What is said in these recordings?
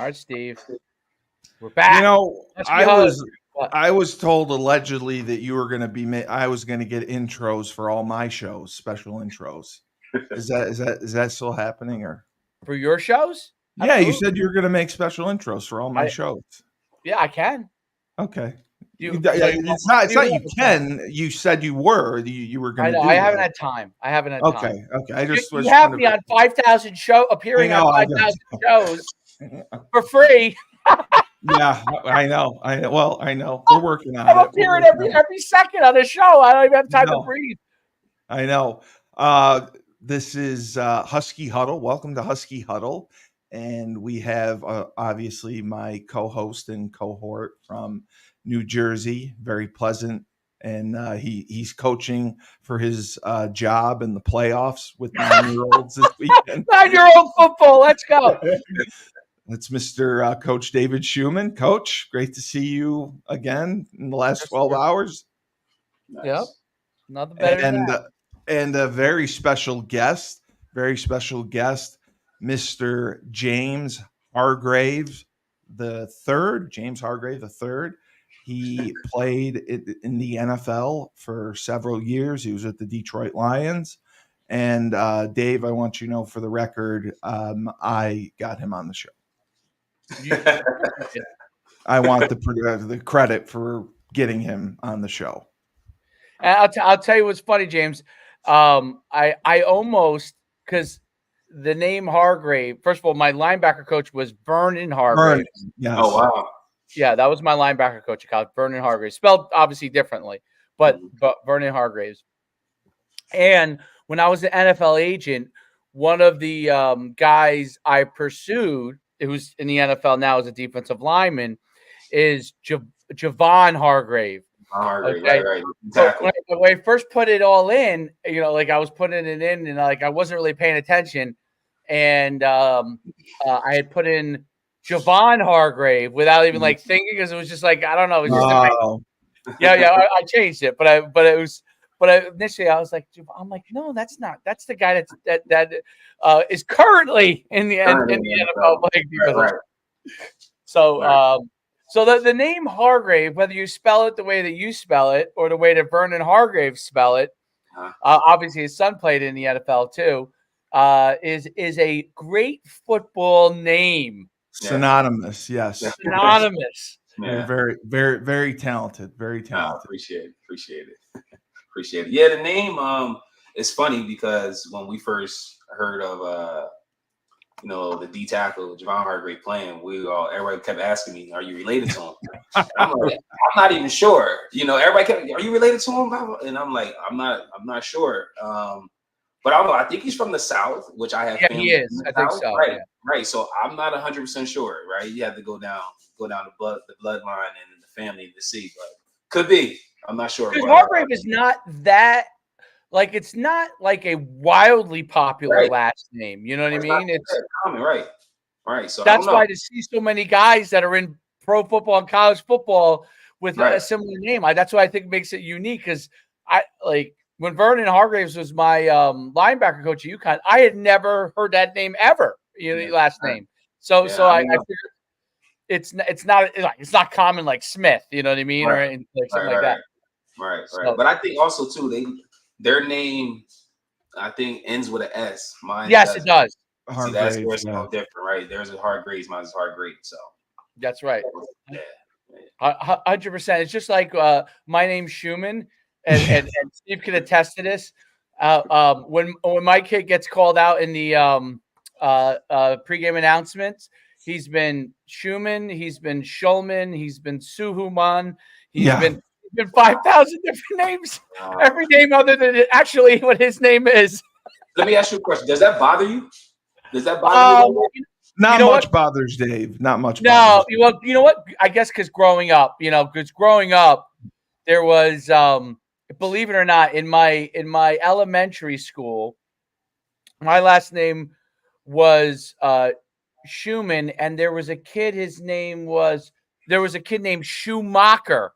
All right, Steve. We're back. You know, Husky I was told allegedly that you were going to be. I was going to get intros for all my shows, special intros. Is that still happening or? For your shows? Yeah, Absolutely. you said you were going to make special intros for all my shows. Yeah, I can. Okay. It's not you can. You said you were. You were going to do. I haven't had time. time. Okay. I just you have me on 5,000 appearing on 5,000 shows for free. Yeah, I know. Well, I know. We're working on it. I'm appearing every second on the show. I don't even have time to breathe. I know. This is Husky Huddle. Welcome to Husky Huddle. And we have obviously my co-host and cohort from New Jersey, very pleasant. And he's coaching for his job in the playoffs with 9-year-olds this weekend. 9-year-old football. Let's go. That's Mr. Coach David Schuman. Coach, great to see you again in the last 12 hours. Nice. Yep. Nothing better and a very special guest, Mr. James Hargrave the third. He played in the NFL for several years. He was at the Detroit Lions. And Dave, I want you to know for the record, I got him on the show. I want the credit for getting him on the show. I'll tell you what's funny, James. I almost, because the name Hargrave, first of all, my linebacker coach was Vernon Hargrave. Yes. Oh, wow. Yeah, that was my linebacker coach at college, Vernon Hargrave. Spelled obviously differently, but Vernon Hargraves. And when I was an NFL agent, one of the guys I pursued, who's in the NFL now as a defensive lineman, is Javon Hargrave. Okay. Right. Exactly. So when I first put it all in, like I was putting it in and like I wasn't really paying attention. And I had put in Javon Hargrave without even like thinking, because it was just like, I don't know. It was just I changed it, but initially I was like, I'm like, no, that's not. That's the guy that is currently in the NFL playing defense. Right. So the name Hargrave, whether you spell it the way that you spell it or the way that Vernon Hargrave spell it, obviously his son played in the NFL too, is a great football name. Synonymous, yes. Synonymous. Yeah. Very, very, very talented. Very talented. Appreciate it. Yeah, the name is funny because when we first heard of the D tackle Javon Hargrave playing, everybody kept asking me, "Are you related to him?" I'm like, I'm not even sure. Everybody kept, "Are you related to him?" And I'm like, I'm not sure. But I don't know. I think he's from the South, which I have. Yeah, he is. I think so. Right, right. So I'm not 100% sure. Right, you have to go down the bloodline and the family to see, but could be. I'm not sure. Because Hargrave is not that. Like, it's not like a wildly popular last name. You know what I mean? It's common, right? So that's why to see so many guys that are in pro football and college football with a similar name, that's what I think makes it unique. Because when Vernon Hargraves was my linebacker coach at UConn, I had never heard that name ever. Last name. So I figured it's not common like Smith. You know what I mean? Or something like that. Right. But I think also too their name, I think, ends with an S. Mine it does. See, that's where it's different, right? There's a Hargrave, mine's a Hargrave. So that's right. 100%. It's just like my name's Schuman, and Steve can attest to this. When my kid gets called out in the pregame announcements, he's been Schuman, he's been Schulman, he's been Suhuman, he's been 5,000 different names. Every name other than actually what his name is. Let me ask you a question. Does that bother you? You? Not much bothers Dave. Not much. No, you know what? I guess because growing up, there was, believe it or not, in my elementary school, my last name was Schuman, and there was a kid. There was a kid named Schumacher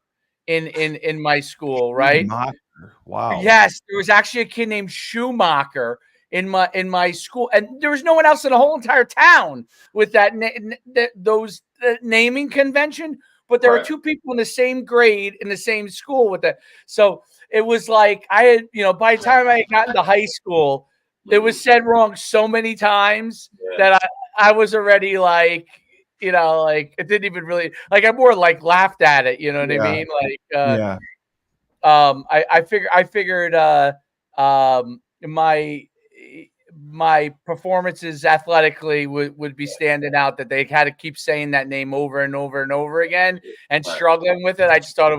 in my school, right? Schumacher. Wow. Yes, there was actually a kid named Schumacher in my school, and there was no one else in the whole entire town with that those naming convention. But there were Right. 2 people in the same grade in the same school with that. So it was like I had, by the time I got into high school, it was said wrong so many times that I was already like, like it didn't even really like I more like laughed at it. You know what I mean? Like, Yeah. I figured my performances athletically would be standing out, that they had to keep saying that name over and over and over again and struggling with it. I just thought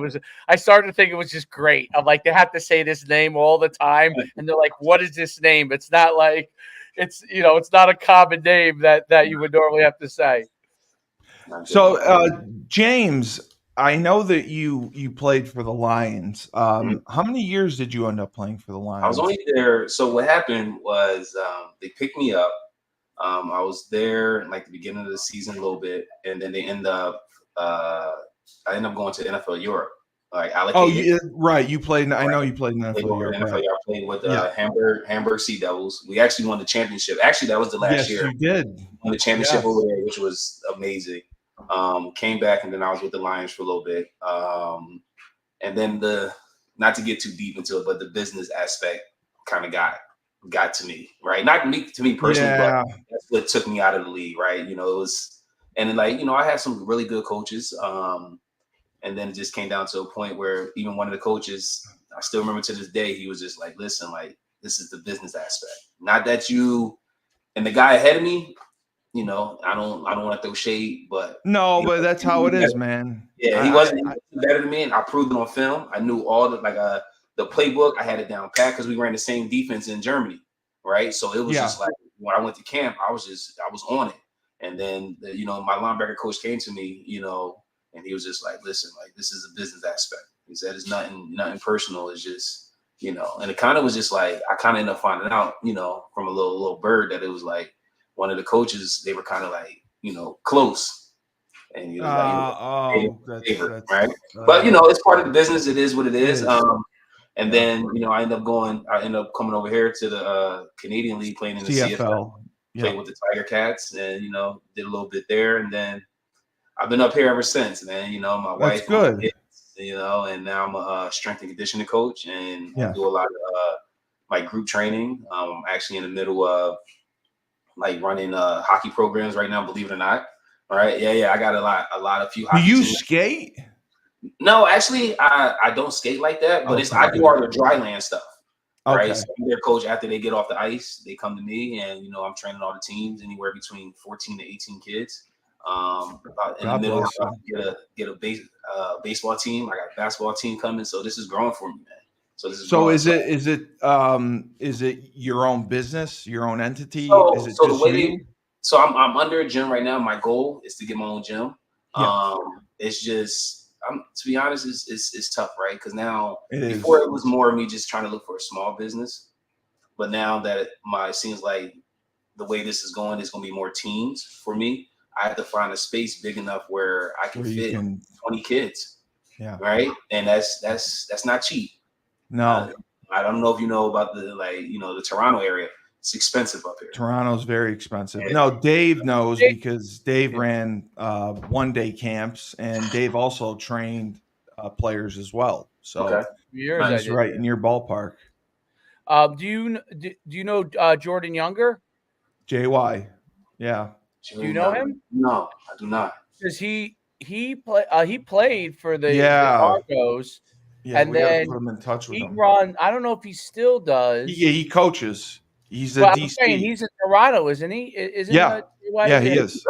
I started to think it was just great. I'm like, they have to say this name all the time. And they're like, what is this name? It's not like it's not a common name that you would normally have to say. So, James, I know that you played for the Lions. How many years did you end up playing for the Lions? I was only there. So what happened was they picked me up. I was there in like the beginning of the season a little bit, and then they end up. I ended up going to NFL Europe. Like allocated. Right. You played. I know you played in NFL Europe. Right. I played with Hamburg Sea Devils. We actually won the championship. Actually, that was the last year. Yes, you did. Won the championship over there, which was amazing. Came back, and then I was with the Lions for a little bit. And then not to get too deep into it, but the business aspect kind of got to me, right? Not to me personally, but that's what took me out of the league, right? It was, and then like, I had some really good coaches. And then it just came down to a point where even one of the coaches, I still remember to this day, he was just like, listen, like, this is the business aspect. Not that and the guy ahead of me, I don't want to throw shade, but but that's how it is, man. Yeah, he wasn't better than me, and I proved it on film. I knew all the playbook. I had it down pat because we ran the same defense in Germany, right? So it was just like when I went to camp, I was on it. And then my linebacker coach came to me, and he was just like, listen, like, this is a business aspect. He said it's nothing personal. It's just, and it kind of was just like, I kind of ended up finding out, from a little bird that it was like one of the coaches, they were kind of like, close. And he was favorite, right? But it's part of the business. It is what it is. And then I ended up coming over here to the Canadian League, playing in the CFL. Played with the Tiger Cats, and did a little bit there, and then I've been up here ever since. Man, my wife, good. Kids, and now I'm a strength and conditioning coach, and I do a lot of like group training. I'm actually in the middle of like running hockey programs right now, believe it or not. All right. Yeah. I got a few hockey Do you teams. skate? No, actually, I don't skate like that, but I do all the dry land stuff. Right. So I'm their coach. After they get off the ice, they come to me, and I'm training all the teams, anywhere between 14 to 18 kids. In the middle, get a baseball team. I got a basketball team coming, so this is growing for me, man. So is it your own business, your own entity? Is it so just the way you? So I'm under a gym right now. My goal is to get my own gym. It's just, to be honest, it's tough, right? Because now before it was more of me just trying to look for a small business, but now that it seems like the way this is going, it's going to be more teams for me. I have to find a space big enough where I can fit 20 kids. Yeah. Right. And that's not cheap. No. I don't know if you know about the Toronto area. It's expensive up here. Toronto's very expensive. Yeah. No, Dave knows because Dave ran one-day camps, and Dave also trained players as well. So he's right in your ballpark. Do you know Jordan Younger? JY. Yeah. Do you know him? No, I do not. Because he played for the Argos. Yeah, and then put him in touch with him. I don't know if he still does. Yeah, he coaches. He's a DC. I'm saying he's in Toronto, isn't he? Yeah, he is.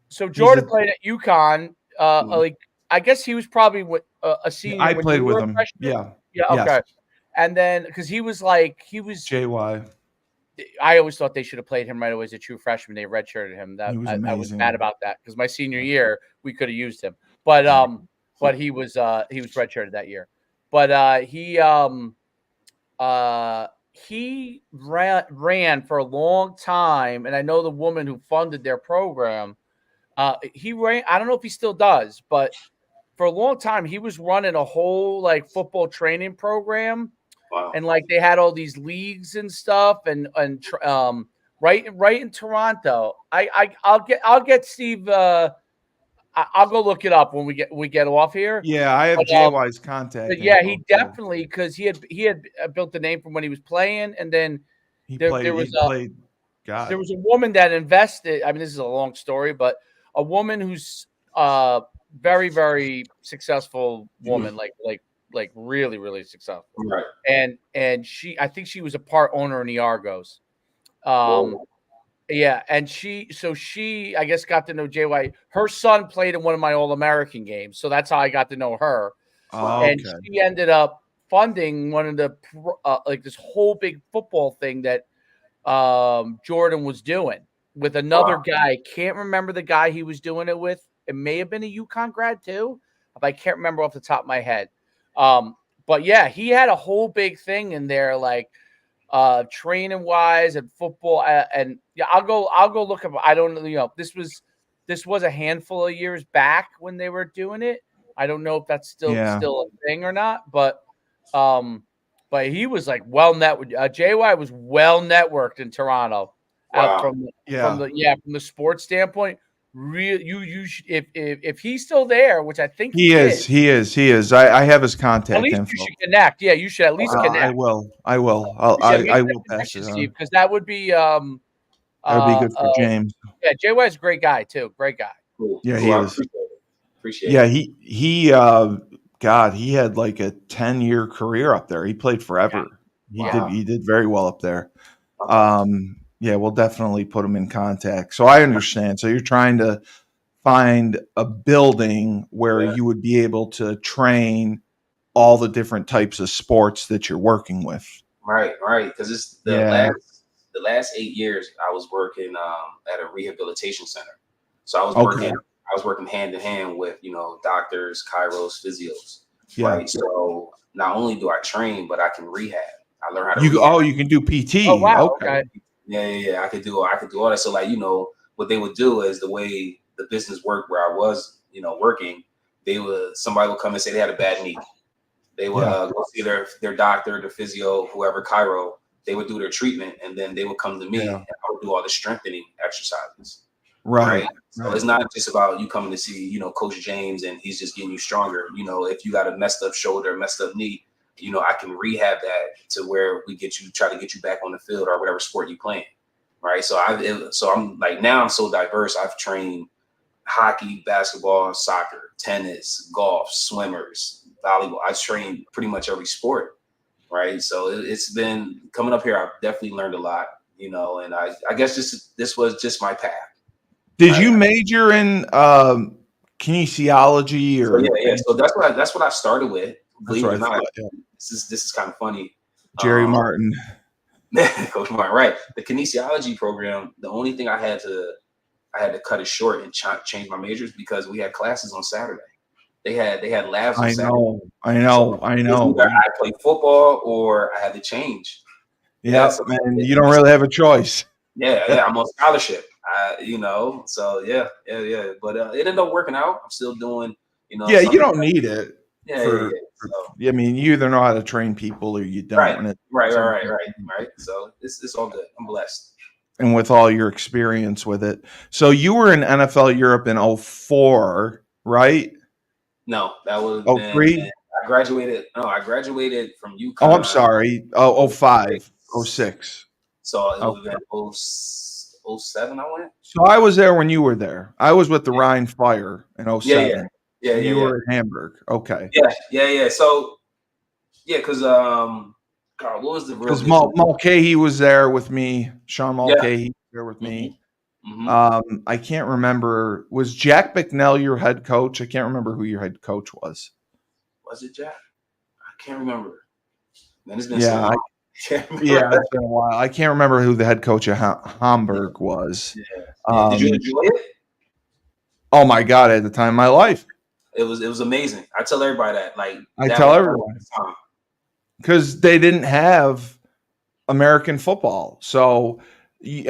So Jordan played at UConn. Like, I guess he was probably a senior. I played with him. Yeah. Yeah. Okay. Yes. And then because he was JY. I always thought they should have played him right away as a true freshman. They redshirted him. I was mad about that because my senior year we could have used him, but he was redshirted that year. But he ran for a long time, and I know the woman who funded their program. He ran. I don't know if he still does, but for a long time he was running a whole like football training program Wow. and like they had all these leagues and stuff, and right in Toronto. I'll get Steve. I'll go look it up when we get off here. Yeah, I have But, JY's contact but yeah, info. he definitely, because he had built the name from when he was playing, and then He there played. there was a woman that invested. I mean, this is a long story, but a woman who's very, very successful woman, like really, really successful. Right. And I think she was a part owner in the Argos. Whoa. Yeah, and she I guess got to know JY. Her son played in one of my All-American games, so that's how I got to know her. Oh, And okay. she ended up funding one of the like this whole big football thing that Jordan was doing with another guy. Can't remember the guy he was doing it with. It may have been a UConn grad too, but I can't remember off the top of my head. But yeah, he had a whole big thing in there, like training wise and football. And yeah, I'll go look up. I don't know. This was a handful of years back when they were doing it. I don't know if that's still a thing or not, but he was like well networked. JY was well networked in Toronto. Out from the sports standpoint. You should, if he's still there, which I think he is. I have his contact at least info. you should connect. Yeah, you should at least connect. I will. I will pass it on. Because that would be that would be good for James. Yeah, JY is a great guy too. Great guy. Cool. Yeah, cool. he is. Appreciate yeah, it. he God, he had like a 10-year career up there. He played forever. He did very well up there. Yeah, we'll definitely put him in contact. So I understand. So you're trying to find a building where you would be able to train all the different types of sports that you're working with. Right. Because it's the last 8 years I was working at a rehabilitation center. So I was working hand in hand with, doctors, chiros, physios. Yeah. Right. So not only do I train, but I can rehab. I learned how to rehab. Oh, you can do PT. Oh, wow. Okay. Yeah. I could do all that. So like, what they would do is the way the business worked where I was, working, somebody would come and say they had a bad knee. They would go see their doctor, their physio, whoever, chiro. They would do their treatment, and then they would come to me, and I would do all the strengthening exercises. Right. So it's not just about you coming to see, Coach James, and he's just getting you stronger. If you got a messed up shoulder, messed up knee, I can rehab that to where we try to get you back on the field or whatever sport you playing. Right. So I'm like, now I'm so diverse. I've trained hockey, basketball, soccer, tennis, golf, swimmers, volleyball. I've trained pretty much every sport. Right. So it's been coming up here. I've definitely learned a lot, and I guess this was just my path. Did you major in kinesiology or? So that's what I started with. Believe it or not, yeah. This is kind of funny. Jerry Martin. Coach Martin, right. The kinesiology program, the only thing I had to cut it short and change my majors because we had classes on Saturday. They had labs on Saturday. I know. Either I played football or I had to change. Yeah, man, you don't really have a choice. Yeah, I'm on scholarship. So yeah. But it ended up working out. I'm still doing, Yeah, you don't need it. So, I mean, you either know how to train people or you don't. Right. So it's all good. I'm blessed. And with all your experience with it. So you were in NFL Europe in 2004, right? No, that was 2003? I graduated from UConn. Oh, I'm sorry. 2005, 2006. So it was in 2007 I went. So I was there when you were there. I was with the Rhine Fire in 2007. Yeah. You were in Hamburg. Okay. Yeah. So, because what was the real? Because Mulcahy was there with me. Sean Mulcahy was there with me. Mm-hmm. I can't remember. Was Jack Bicknell your head coach? I can't remember who your head coach was. Was it Jack? I can't remember. Man, it's been so long. It's been a while. I can't remember who the head coach of Hamburg was. Yeah. Did you enjoy it? Oh my God! At the time of my life, it was amazing. I tell everybody that. I tell everyone because they didn't have American football, so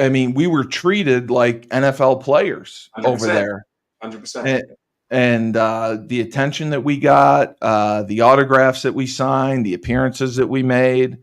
I mean, we were treated like NFL players 100%, over there. 100%. and the attention that we got, the autographs that we signed, the appearances that we made.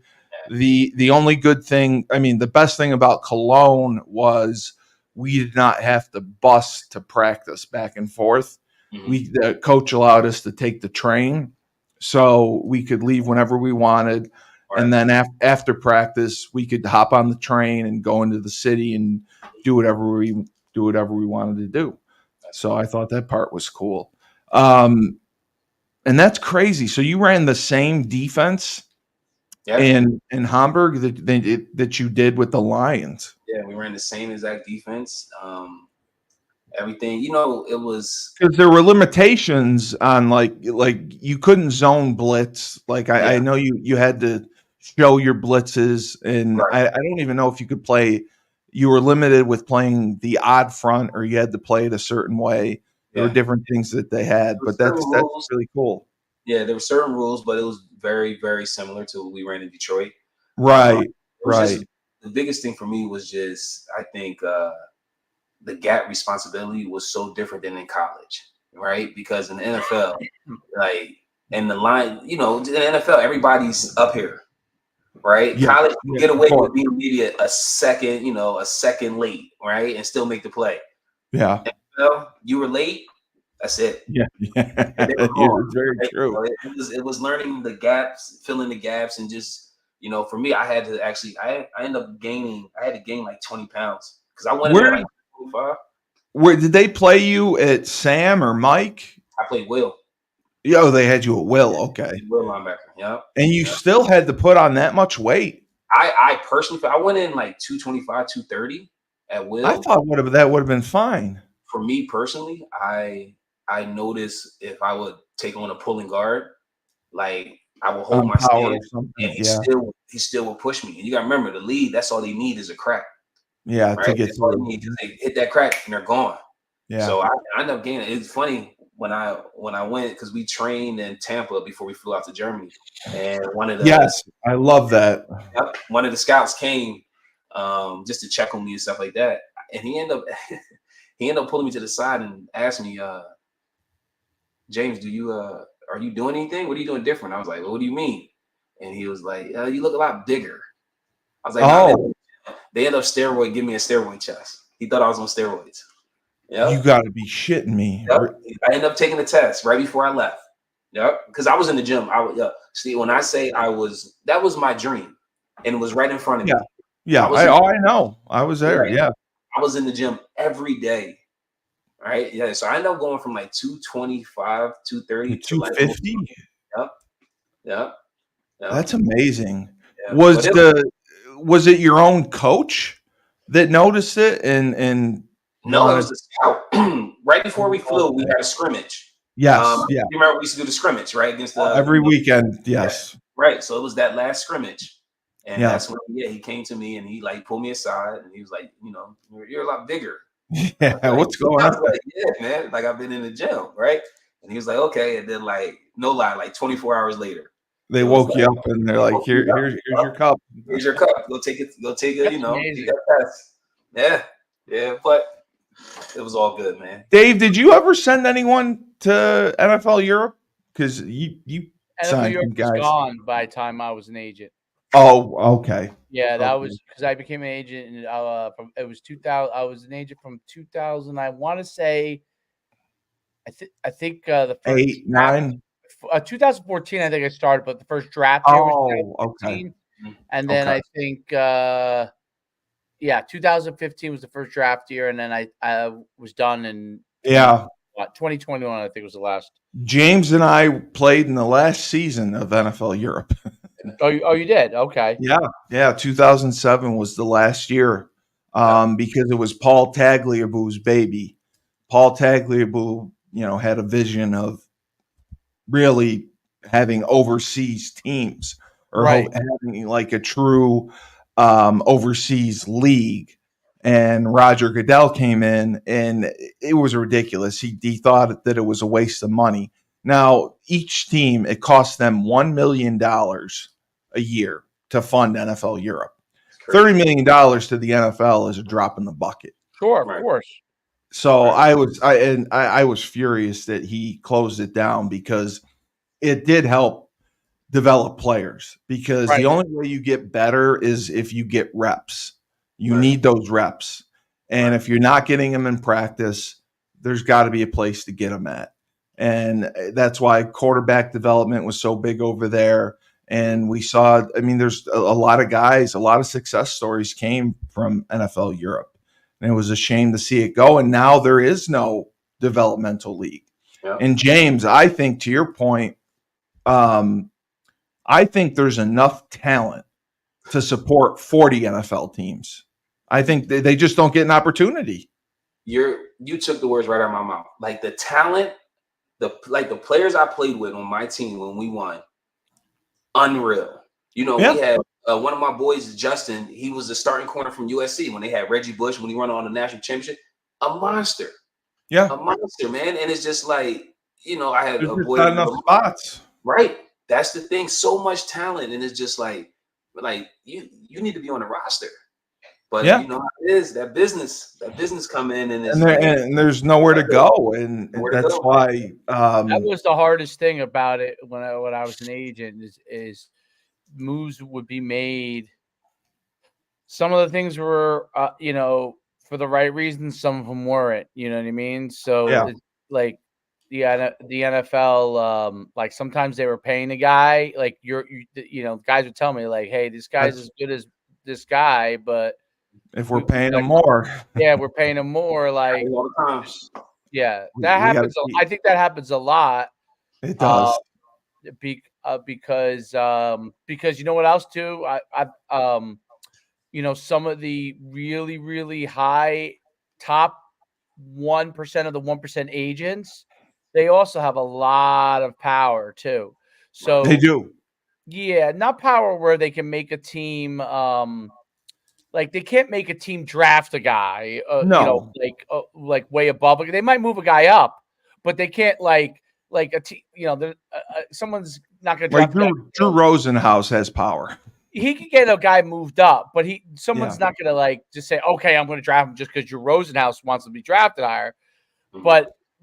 The only good thing, I mean, the best thing about Cologne was we did not have to bus to practice back and forth. The coach allowed us to take the train, so we could leave whenever we wanted. And then after practice, we could hop on the train and go into the city and do whatever we wanted to do. So I thought that part was cool. And that's crazy. So you ran the same defense in Hamburg that you did with the Lions. Yeah, we ran the same exact defense. Everything, it was because there were limitations on like you couldn't zone blitz. Like I know you had to show your blitzes, and I don't even know if you could play. You were limited with playing the odd front, or you had to play it a certain way. There were different things that they had, but that's really cool. Yeah, there were certain rules, but it was very, very similar to what we ran in Detroit. Right. The biggest thing for me was just, I think, the gap responsibility was so different than in college, right? Because in the NFL, like in the line, in the NFL, everybody's up here, right? Yeah. College, you get away with being maybe a second late, right? And still make the play. Yeah. NFL, you were late, that's it. Yeah. It's very true. It was learning the gaps, filling the gaps, and just, for me, I had to actually, I ended up I had to gain like 20 pounds because I went in like 25. Where did they play you at Sam or Mike? I played Will. Oh, they had you at Will. Okay. Will linebacker. Yeah. And you still had to put on that much weight. I personally, I went in like 225, 230 at Will. I thought that would have been fine. For me personally, I noticed if I would take on a pulling guard, like I will hold my stance, and he still will push me. And you got to remember, the lead, that's all they need is a crack. Yeah, right? to get through. They need. They hit that crack and they're gone. Yeah. So I ended up gaining. It's funny when I went, because we trained in Tampa before we flew out to Germany, and one of the I love that. One of the scouts came just to check on me and stuff like that, and he ended up pulling me to the side and asked me, James, are you doing anything? What are you doing different? I was like, well, what do you mean? And he was like, you look a lot bigger. I was like, oh. They ended up giving me a steroid chest. He thought I was on steroids. Yep. You got to be shitting me. Yep. I ended up taking the test right before I left. Yep. Because I was in the gym. See, when I say that was my dream, and it was right in front of me. Yeah. I know. I was there. Right? Yeah. I was in the gym every day. Right. Yeah. So I ended up going from like 225, 230 to 250. Like, yep. That's amazing. Yeah. Was it your own coach that noticed it and no, it was the scout. Right before we flew, we had a scrimmage. Yes. You remember we used to do the scrimmage, right? Against every weekend. Yes. Right. So it was that last scrimmage. And that's when he came to me and he like pulled me aside and he was like, you're a lot bigger. Yeah, like, what's going on? Like, yeah, man. Like I've been in the gym, right? And he was like, okay. And then like, no lie, like 24 hours later, they woke you up and they're like, here's your cup. Here's your cup. Go take it, take that test. Yeah, but it was all good, man. Dave, did you ever send anyone to NFL Europe? Because you signed some guys. Was gone by the time I was an agent. Oh, okay. Yeah, that was because I became an agent, and it was 2000. I was an agent from 2000. I want to say, I think the first 8, 9. 2014, I think I started, but the first draft year was 2015. Okay. And then I think 2015 was the first draft year, and then I was done in 2021, I think was the last. James and I played in the last season of NFL Europe. Oh, you did? Okay. Yeah. 2007 was the last year because it was Paul Tagliabue's baby. Paul Tagliabue, had a vision of really having overseas teams or having like a true overseas league. And Roger Goodell came in and it was ridiculous. He thought that it was a waste of money. Now, each team, it cost them $1 million a year to fund NFL Europe. $30 million to the NFL is a drop in the bucket. Sure, of course. So I was furious that he closed it down because it did help develop players, because the Right. only way you get better is if you get reps. You Right. need those reps. And Right. if you're not getting them in practice, there's got to be a place to get them at. And that's why quarterback development was so big over there. And we saw, I mean, there's a lot of guys, a lot of success stories came from NFL Europe. And it was a shame to see it go. And now there is no developmental league. Yeah. And James, I think to your point, I think there's enough talent to support 40 NFL teams. I think they just don't get an opportunity. You took the words right out of my mouth. Like the talent, the players I played with on my team when we won, unreal. We had one of my boys, Justin. He was the starting corner from USC when they had Reggie Bush when he won on the national championship. A monster. Yeah, a monster, man. And it's just like, I had there's a just boy. not enough spots. Right. That's the thing. So much talent, and it's just like you need to be on the roster. But you know how it is, that business come in, and there's nowhere to go, and that's why that was the hardest thing about it when I was an agent is moves would be made. Some of the things were for the right reasons, some of them weren't. You know what I mean? So it's like the NFL, like sometimes they were paying a guy, like guys would tell me like, hey, this guy's as good as this guy, but if we're paying him more, we're paying him more. Like, that happens. I think that happens a lot. It does. Because you know what else too? Some of the really, really high top 1% of the 1% agents, they also have a lot of power too. So they do. Yeah, not power where they can make a team. Like they can't make a team draft a guy. No, like way above. They might move a guy up, but they can't like a team. Someone's not going to draft. Like Drew Rosenhaus has power. He could get a guy moved up, but someone's not going to like just say, okay, I'm going to draft him just because Drew Rosenhaus wants to be drafted higher. Mm-hmm.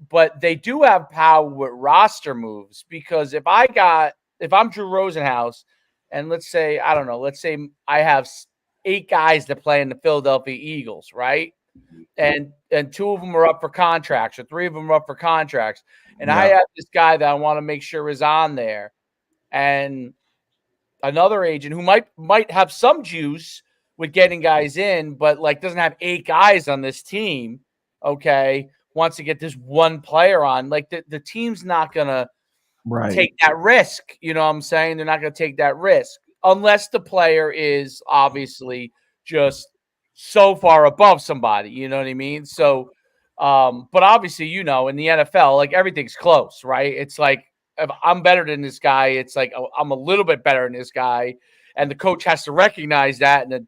But they do have power with roster moves, because if I'm Drew Rosenhaus, and let's say I have 8 guys that play in the Philadelphia Eagles, right? And 2 of them are up for contracts, or 3 of them are up for contracts, and I have this guy that I want to make sure is on there, and another agent who might have some juice with getting guys in, but like doesn't have 8 guys on this team, okay, wants to get this one player on. Like the team's not gonna take that risk. You know what I'm saying? They're not gonna take that risk unless the player is obviously just so far above somebody. You know what I mean? So, but obviously, in the NFL, like everything's close, right? It's like, if I'm better than this guy, it's like I'm a little bit better than this guy, and the coach has to recognize that, and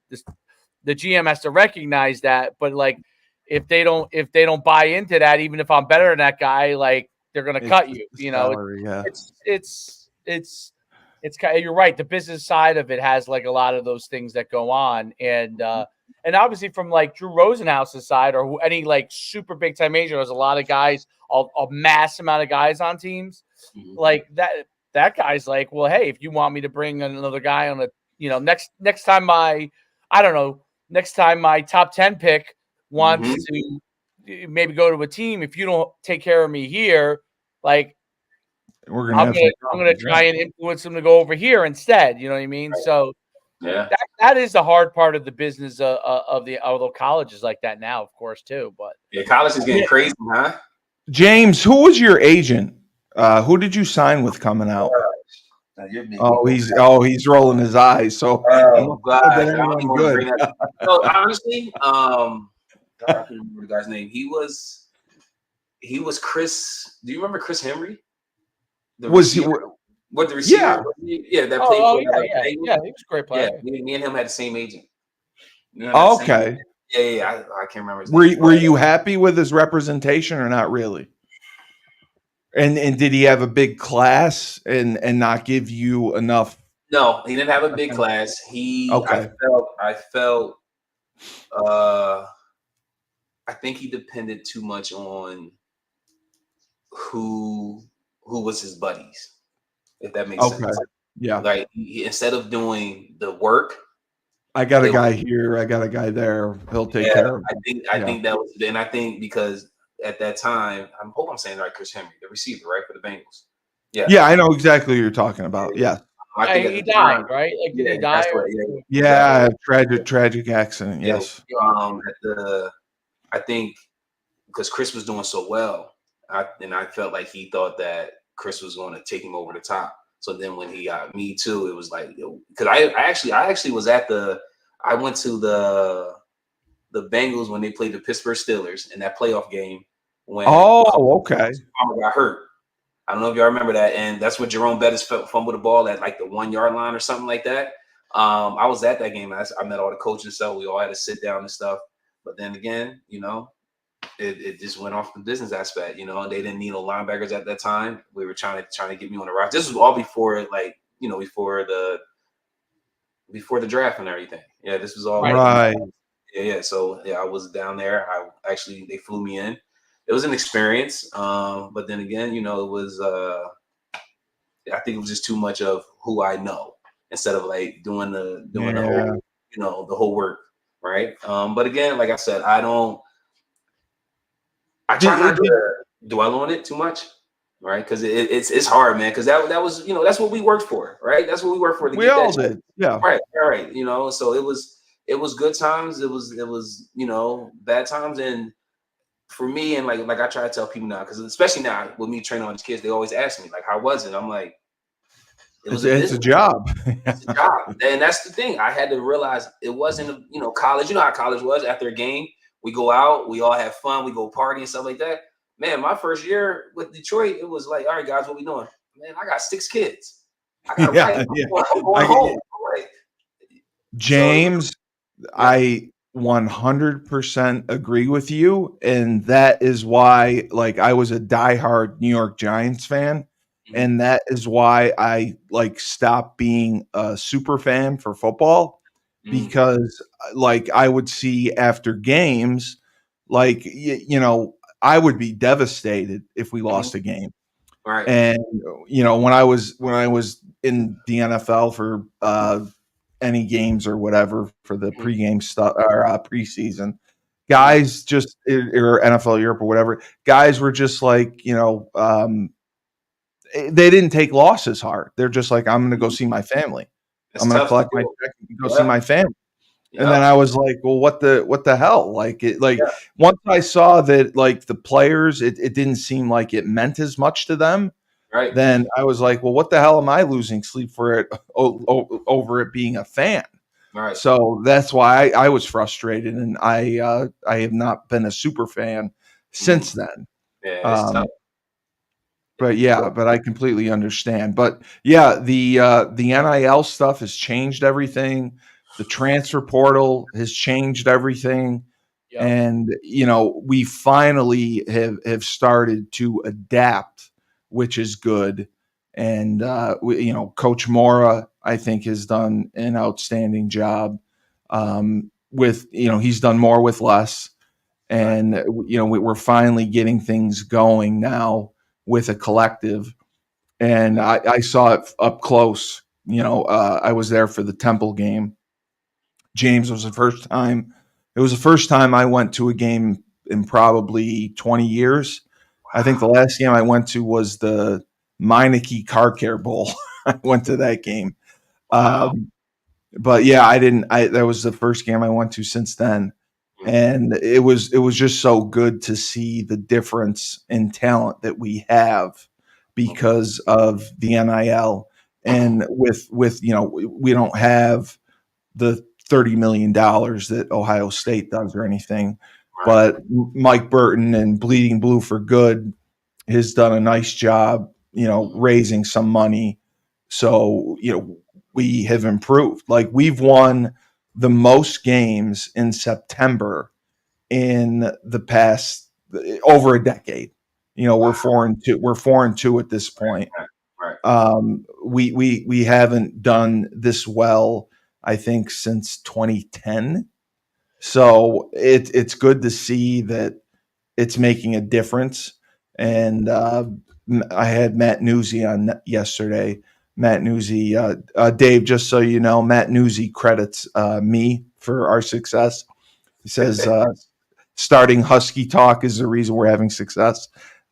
the GM has to recognize that. But like, if they don't buy into that, even if I'm better than that guy, like they're gonna cut you. Salary, It's kind of, you're right. The business side of it has like a lot of those things that go on, and obviously from like Drew Rosenhaus's side, or any like super big time agent, there's a lot of guys, a mass amount of guys on teams. Mm-hmm. Like that guy's like, well, hey, if you want me to bring another guy on next time my top 10 pick wants to maybe go to a team, if you don't take care of me here, like I'm gonna try and influence them to go over here instead. You know what I mean? Right. So that is the hard part of the business although college is like that now, of course, too. But college is getting crazy, huh? James, who was your agent? Who did you sign with coming out? He's rolling his eyes. So good. No, honestly, I can't remember the guy's name. He was Chris. Do you remember Chris Henry? Was he? What the receiver? Yeah, that played for. He was a great player. Yeah, me and him had the same agent. Okay. Yeah, I can't remember his name. Were you happy with his representation or not really? And did he have a big class and not give you enough? No, he didn't have a big class. I felt I think he depended too much on who was his buddies, if that makes Okay. sense. Yeah. Like instead of doing the work, I got a it was, guy here. I got a guy there. He'll take yeah. care of I it. think Yeah. that was, and I think because at that time, I hope I'm saying the right, Chris Henry, the receiver, right, for the Bengals. Yeah, Yeah, I know exactly what you're talking about. Yeah. I Yeah, think at he the died, time, right? Like, did yeah, he die? that's what, Or, yeah, exactly. Yeah, tragic accident. Yeah, Yes. I think because Chris was doing so well, I felt like he thought that Chris was going to take him over the top. So then when he got me too, it was like, because I actually was I went to the Bengals when they played the Pittsburgh Steelers in that playoff game when Oh, okay. Palmer got hurt. I don't know if y'all remember that, and that's when Jerome Bettis fumbled the ball at like the 1 yard line or something like that. I was at that game. I met all the coaches and stuff. We all had to sit down and stuff. But then again, it just went off the business aspect. They didn't need no linebackers at that time. We were trying to get me on the roster. This was all before before the draft and everything. Yeah, this was all Right. yeah. So yeah, I was down there. They flew me in. It was an experience. But then again, it was I think it was just too much of who I know instead of like doing the whole the whole work, right? But again, like I said, I try not to dwell on it too much, right? Because it's hard, man. Because that was that's what we worked for, right? That's what we worked for to We get all that check. did. Yeah. Right. So it was good times. It was bad times, and for me, and like I try to tell people now, because especially now with me training on these kids, they always ask me like, "How was it?" I'm like, "It was It's a job." It's a job," and that's the thing. I had to realize it wasn't college. You know how college was. After a game, we go out, we all have fun, we go party and stuff like that. Man, my first year with Detroit, it was like, all right, guys, what we doing? Man, I got 6 kids. I got a wife. I'm going home. Like, James, I 100% agree with you. And that is why, like, I was a diehard New York Giants fan. And that is why I stopped being a super fan for football, because like I would see after games, like, I would be devastated if we lost a game. right. And when I was in the NFL for any games or whatever for the pregame stuff or preseason, guys just or NFL Europe or whatever, guys were just like, they didn't take losses hard. They're just like, I'm going to go see my family. I'm going to collect my check and go see my family. And then I was like, well, what the hell? Once I saw that, like, the players, it didn't seem like it meant as much to them. Right. Then I was like, well, what the hell am I losing sleep for it over it being a fan? Right. So that's why I was frustrated, and I have not been a super fan since then. Yeah, it's tough. But I completely understand. But yeah, the NIL stuff has changed everything. The transfer portal has changed everything. Yep. And we finally have started to adapt, which is good. And Coach Mora, I think, has done an outstanding job. With he's done more with less, and we're finally getting things going now with a collective. And I saw it up close. I was there for the Temple game. James, was the first time. It was the first time I went to a game in probably 20 years. Wow. I think the last game I went to was the Meineke Car Care Bowl. I went to that game. Wow. But yeah, that was the first game I went to since then. And it was just so good to see the difference in talent that we have because of the NIL. And with we don't have the $30 million that Ohio State does or anything, but Mike Burton and Bleeding Blue for Good has done a nice job, raising some money. So, we have improved. Like, we've won the most games in September in the past over a decade. We're 4-2. We're 4-2 at this point. We haven't done this well, I think, since 2010. So it's good to see that it's making a difference. And I had Matt Newsy on yesterday. Matt Newsy, Dave, just so you know, Matt Newsy credits me for our success. He says starting Husky Talk is the reason we're having success.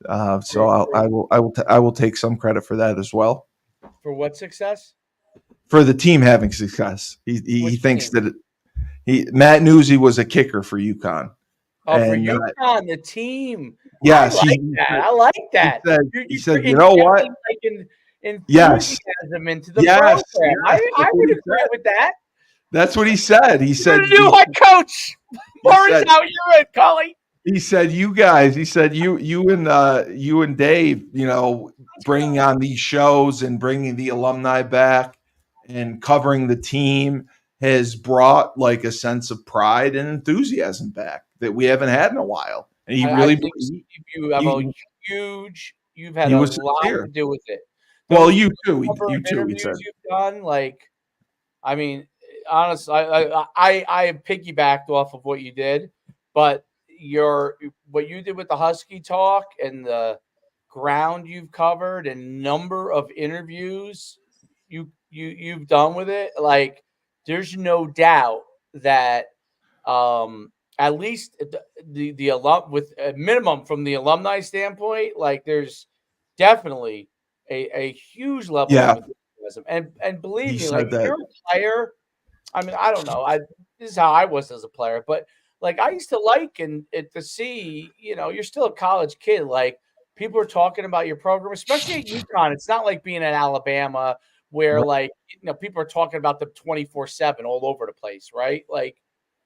So I will take some credit for that as well. For what success? For the team having success. He thinks team? that Matt Newsy was a kicker for UConn. Oh, for UConn, the team. Yes, I like that. He said, you you're know what? like Yes. enthusiasm into the program. I would agree with that. That's what he said. He said, "New head coach, Morris out. You're in, Cully." He said, "You guys." He said, "You and Dave. You know, bringing on these shows and bringing the alumni back and covering the team has brought like a sense of pride and enthusiasm back that we haven't had in a while." And he really think you have you've had a lot to do with it. Well, you too. You too. Interviews you've done, like, I mean, honestly, I piggybacked off of what you did, but what you did with the Husky Talk and the ground you've covered and number of interviews you've done with it, like, there's no doubt that at least the alum, with a minimum from the alumni standpoint, like, there's definitely a huge level of enthusiasm. And believe me, like, if you're a player, I mean, I don't know. This is how I was as a player, but like, I used to like it to see, you're still a college kid. Like, people are talking about your program, especially at UConn. It's not like being at Alabama where, like, people are talking about them 24/7 all over the place, right? Like,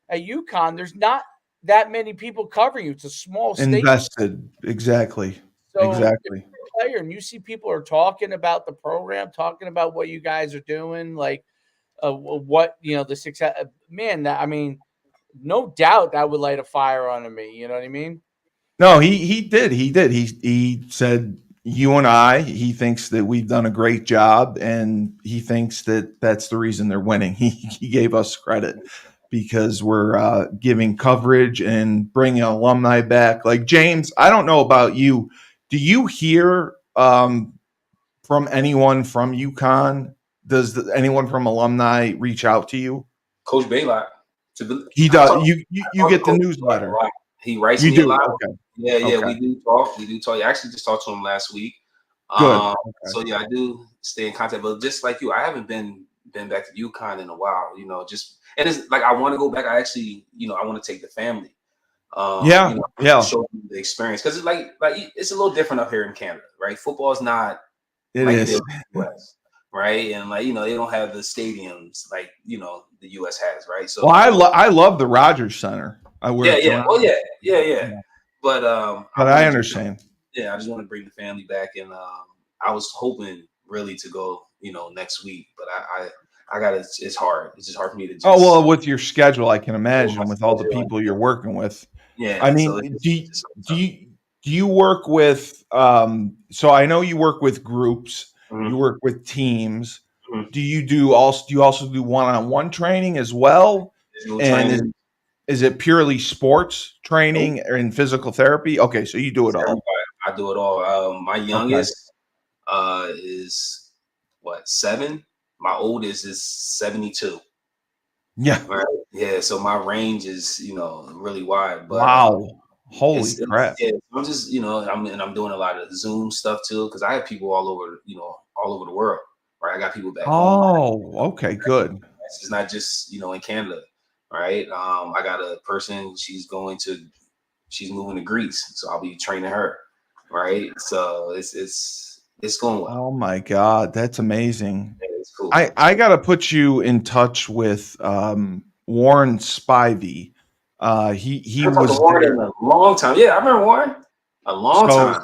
at UConn, there's not that many people covering you. It's a small state. Invested. Exactly. So exactly. If you're a player and you see people are talking about the program, talking about what you guys are doing, like, what, the success, man, I mean, no doubt that would light a fire under me. You know what I mean? No, he did. He said, you and I, he thinks that we've done a great job, and he thinks that that's the reason they're winning. He gave us credit because we're giving coverage and bringing alumni back. Like, James, I don't know about you. Do you hear from anyone from UConn? Does anyone from alumni reach out to you? Coach Baylock. He does. You get the newsletter. He writes me a lot. Okay. Yeah, we do talk. I actually just talked to him last week. Good. So yeah, I do stay in contact. But just like you, I haven't been back to UConn in a while. And it's like, I want to go back. I actually, I want to take the family. Show them the experience, because it's like it's a little different up here in Canada, right? Football is not like it is in the US, right? And like, they don't have the stadiums like the US has, right? So, well, I love the Rogers Center. Yeah. But I understand. Yeah, I just want to bring the family back, and I was hoping really to go, next week, but I got it. It's hard. It's just hard for me to. With your schedule, I can imagine with all the people you're working with. Yeah, I mean, do you work with? So I know you work with groups. Mm-hmm. You work with teams. Mm-hmm. Do you also do one-on-one training as well? And is it purely sports training and physical therapy? Okay, so you do it all. I do it all. My youngest is 7. My oldest is 72. Yeah. Right. Yeah. So my range is, really wide. But wow. Holy crap. Yeah. I'm just, I'm doing a lot of Zoom stuff too, because I have people all over the world. Right. I got people back home. Oh, okay, good. It's not just, in Canada. Right. I got a person, she's moving to Greece, so I'll be training her. Right. So it's going well. Oh my God, that's amazing. Yeah, it's cool. I got to put you in touch with Warren Spivey. He was Warren in a long time. Yeah, I remember Warren. A long time.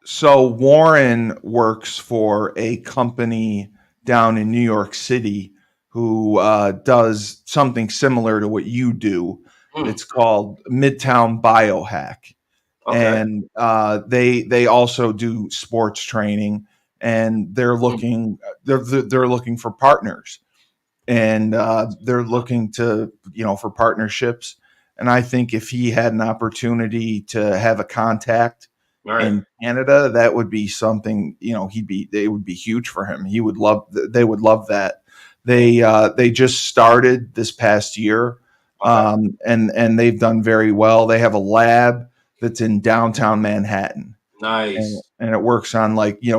So Warren works for a company down in New York City who does something similar to what you do. It's called Midtown Biohack. Okay. And they also do sports training, and they're looking they're looking for partners, and they're looking to for partnerships. And I think if he had an opportunity to have a contact Right. in Canada, that would be something, they would be huge for him. They would love that. They just started this past year, Okay. and they've done very well. They have a lab that's in downtown Manhattan, Nice. and it works on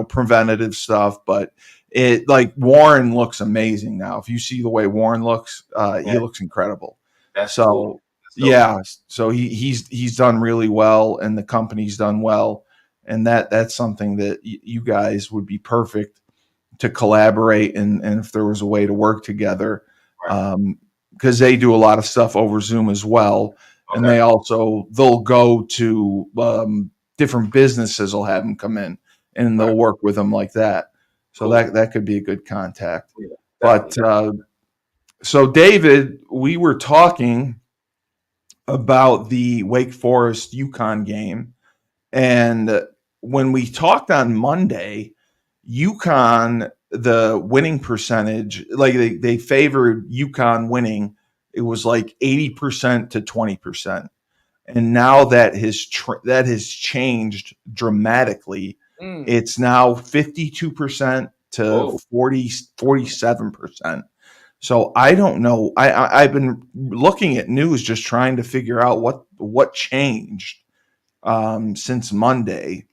preventative stuff. But it Warren looks amazing now. If you see the way Warren looks, he Yeah. looks incredible. That's So cool. That's dope. yeah, so he's done really well, and the company's done well, and that's something that you guys would be perfect to collaborate, and if there was a way to work together, Right. because they do a lot of stuff over Zoom as well, and Okay. they'll go to different businesses, will have them come in, and they'll Right. work with them like that. So Cool. that could be a good contact. Yeah, But definitely. so David, we were talking about the Wake Forest UConn game, and when we talked on Monday, UConn, the winning percentage, like they favored UConn winning. It was like 80% to 20%. And now that has changed dramatically. Mm. It's now 52% to Whoa. 47%. So I don't know. I've been looking at news, just trying to figure out what changed since Monday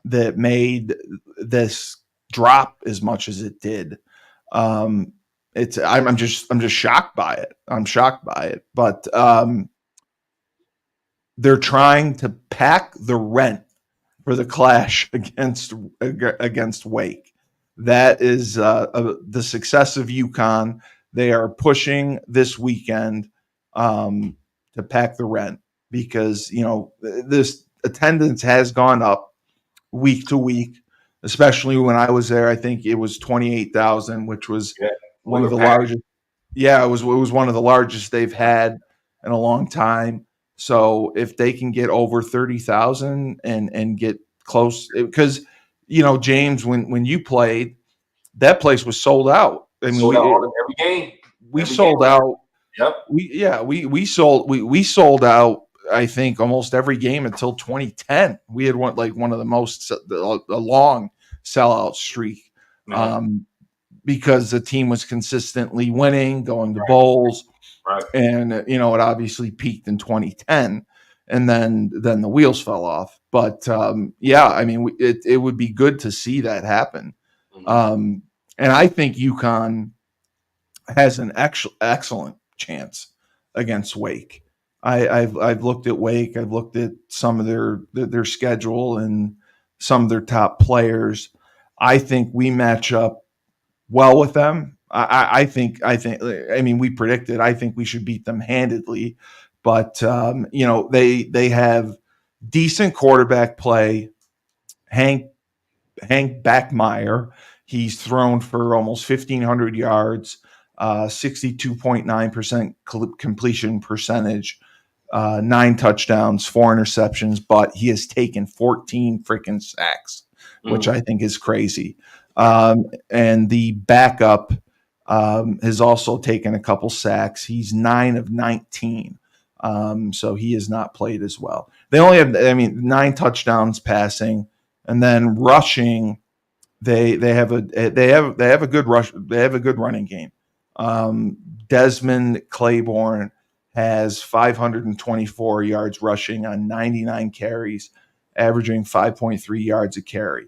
that made this drop as much as it did. I'm just shocked by it. I'm shocked by it. But they're trying to pack the rent for the clash against Wake. That is the success of UConn. They are pushing this weekend to pack the rent, because this attendance has gone up week to week. Especially when I was there, I think it was 28,000, which was Yeah. one of the packed. largest. Yeah, it was one of the largest they've had in a long time. So if they can get over 30,000 and get close, because James, when you played, that place was sold out. I mean, Sold out every game. we Every sold game. out. Yep. We sold out. I think almost every game until 2010. We had one of the most a long sellout streak, because the team was consistently winning, going to bowls. Right. And it obviously peaked in 2010, and then the wheels fell off. But yeah, I mean, it would be good to see that happen. Mm-hmm. And I think UConn has an excellent chance against Wake. I've looked at Wake. I've looked at some of their schedule and some of their top players. I think we match up well with them. I think. I mean, we predicted. I think we should beat them handedly, but they have decent quarterback play. Hank Backmeyer, he's thrown for almost 1,500 yards, 62.9% completion percentage, 9 touchdowns, 4 interceptions, but he has taken 14 freaking sacks, which I think is crazy. And the backup has also taken a couple sacks. He's 9 of 19. So he has not played as well. They only have, 9 touchdowns passing, and then rushing. They have a good rush. They have a good running game. Desmond Claiborne has 524 yards rushing on 99 carries, averaging 5.3 yards a carry.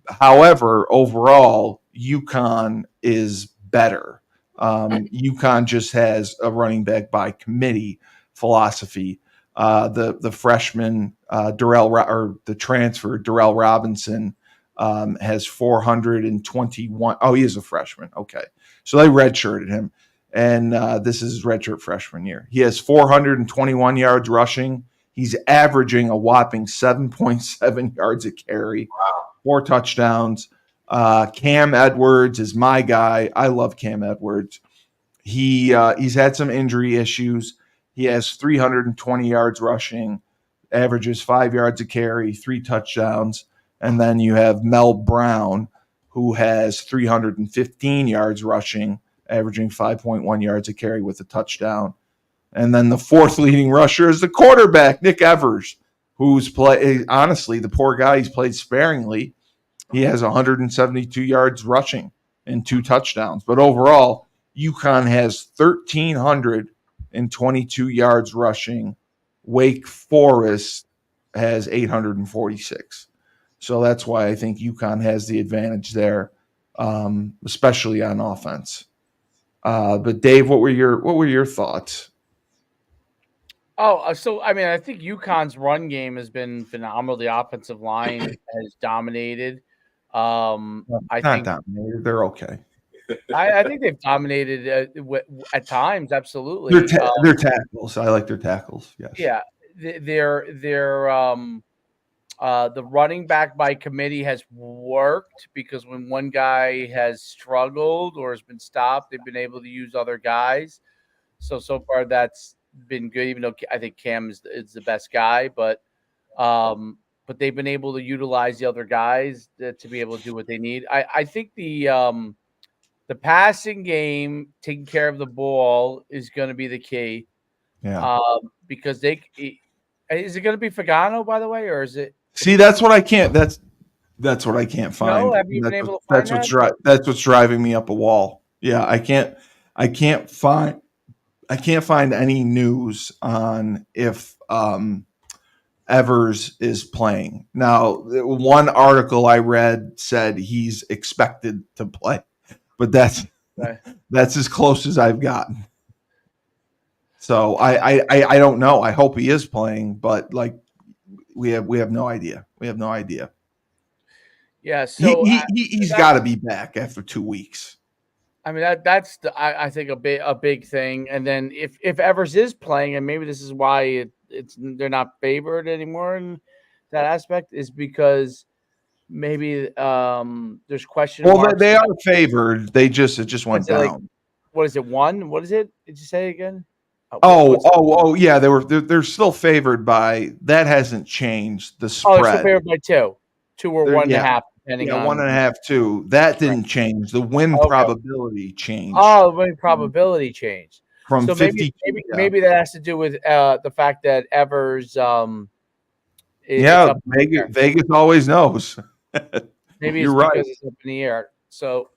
However, overall, UConn is better. UConn just has a running back by committee philosophy. The freshman the transfer Darrell Robinson has 421. Oh, he is a freshman. Okay, so they redshirted him, and this is his redshirt freshman year. He has 421 yards rushing. He's averaging a whopping 7.7 yards a carry. Wow. 4 touchdowns. Cam Edwards is my guy. I love Cam Edwards. He's had some injury issues. He has 320 yards rushing, averages 5 yards a carry, 3 touchdowns. And then you have Mel Brown, who has 315 yards rushing, averaging 5.1 yards a carry with a touchdown. And then the fourth leading rusher is the quarterback, Nick Evers, who's honestly, the poor guy, he's played sparingly. He has 172 yards rushing and 2 touchdowns. But overall, UConn has 1,322 yards rushing. Wake Forest has 846. So that's why I think UConn has the advantage there, especially on offense. But Dave, what were your thoughts? Oh, so I mean, I think UConn's run game has been phenomenal. The offensive line has dominated. I think Dominated. They're okay. I think they've dominated at times. Absolutely, They're tackles. I like their tackles. Yes. Yeah, they're the running back by committee has worked because when one guy has struggled or has been stopped, they've been able to use other guys. So far that's been good. Even though I think Cam is the best guy, but they've been able to utilize the other guys to be able to do what they need. I think the passing game, taking care of the ball, is going to be the key. Yeah. Because is it going to be Fagano, by the way, or is it? See, that's what I can't. That's what I can't find. No, have you been able to find that? That's what's driving me up a wall. Yeah, I can't find any news on if Evers is playing. Now, one article I read said he's expected to play, but that's as close as I've gotten. So I don't know. I hope he is playing, but like we have no idea. We have no idea. Yeah, so he's got to be back after 2 weeks. I mean that's I think a big thing. And then if Evers is playing, and maybe this is why they're not favored anymore in that aspect, is because maybe there's question marks. Well, they are favored. It just went down. Like, what is it? 1? What is it? Did you say again? Yeah. They're still favored by. That hasn't changed the spread. They're still favored by 2 or 1.5. Depending on 1.5, 2. That didn't change. The win probability changed. Oh, the win probability changed. From so 50. Maybe that has to do with the fact that Evers. Vegas always knows. Maybe it's because it's up in the air. So,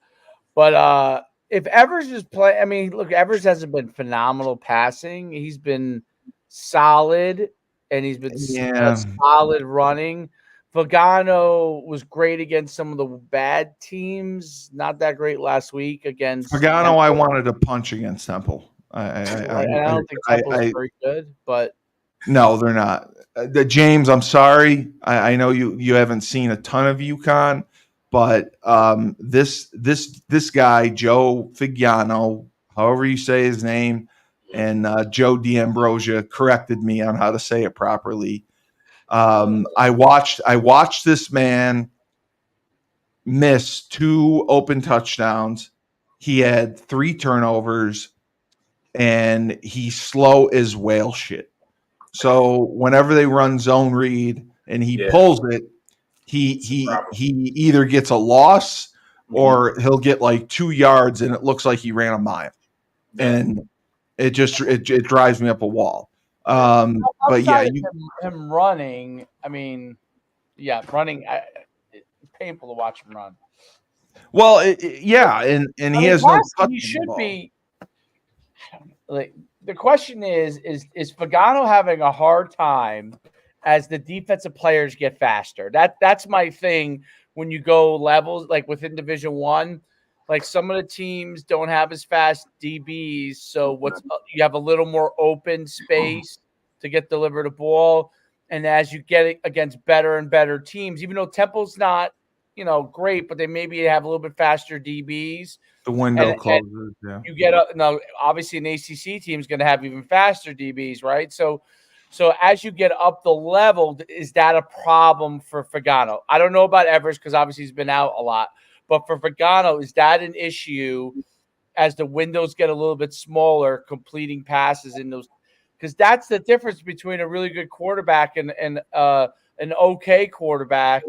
but if Evers is playing, I mean, look, Evers hasn't been phenomenal passing. He's been solid, and he's been solid running. Fagano was great against some of the bad teams. Not that great last week against Fagano. Temple. I wanted to punch against Temple. I don't think Temple's very good, but no, they're not. James, I'm sorry. I know you haven't seen a ton of UConn, but this guy Joe Fagano, however you say his name, and Joe D'Ambrosia corrected me on how to say it properly. I watched this man miss 2 open touchdowns. He had 3 turnovers, and he's slow as whale shit. So whenever they run zone read and he pulls it, he either gets a loss or he'll get like 2 yards and it looks like he ran a mile, and it drives me up a wall. But yeah, him running. I mean, running. It's painful to watch him run. Well, and he has no. He should be. Like the question is Fagano having a hard time as the defensive players get faster? That's my thing. When you go levels like within Division I, like some of the teams don't have as fast DBs, so you have a little more open space to get delivered a ball. And as you get it against better and better teams, even though Temple's not, great, but they maybe have a little bit faster DBs. The window closes. Yeah. You get now. Obviously, an ACC team is going to have even faster DBs, right? So as you get up the level, is that a problem for Fagano? I don't know about Evers because obviously he's been out a lot. But for Fagano, is that an issue as the windows get a little bit smaller, completing passes in those? Because that's the difference between a really good quarterback and an okay quarterback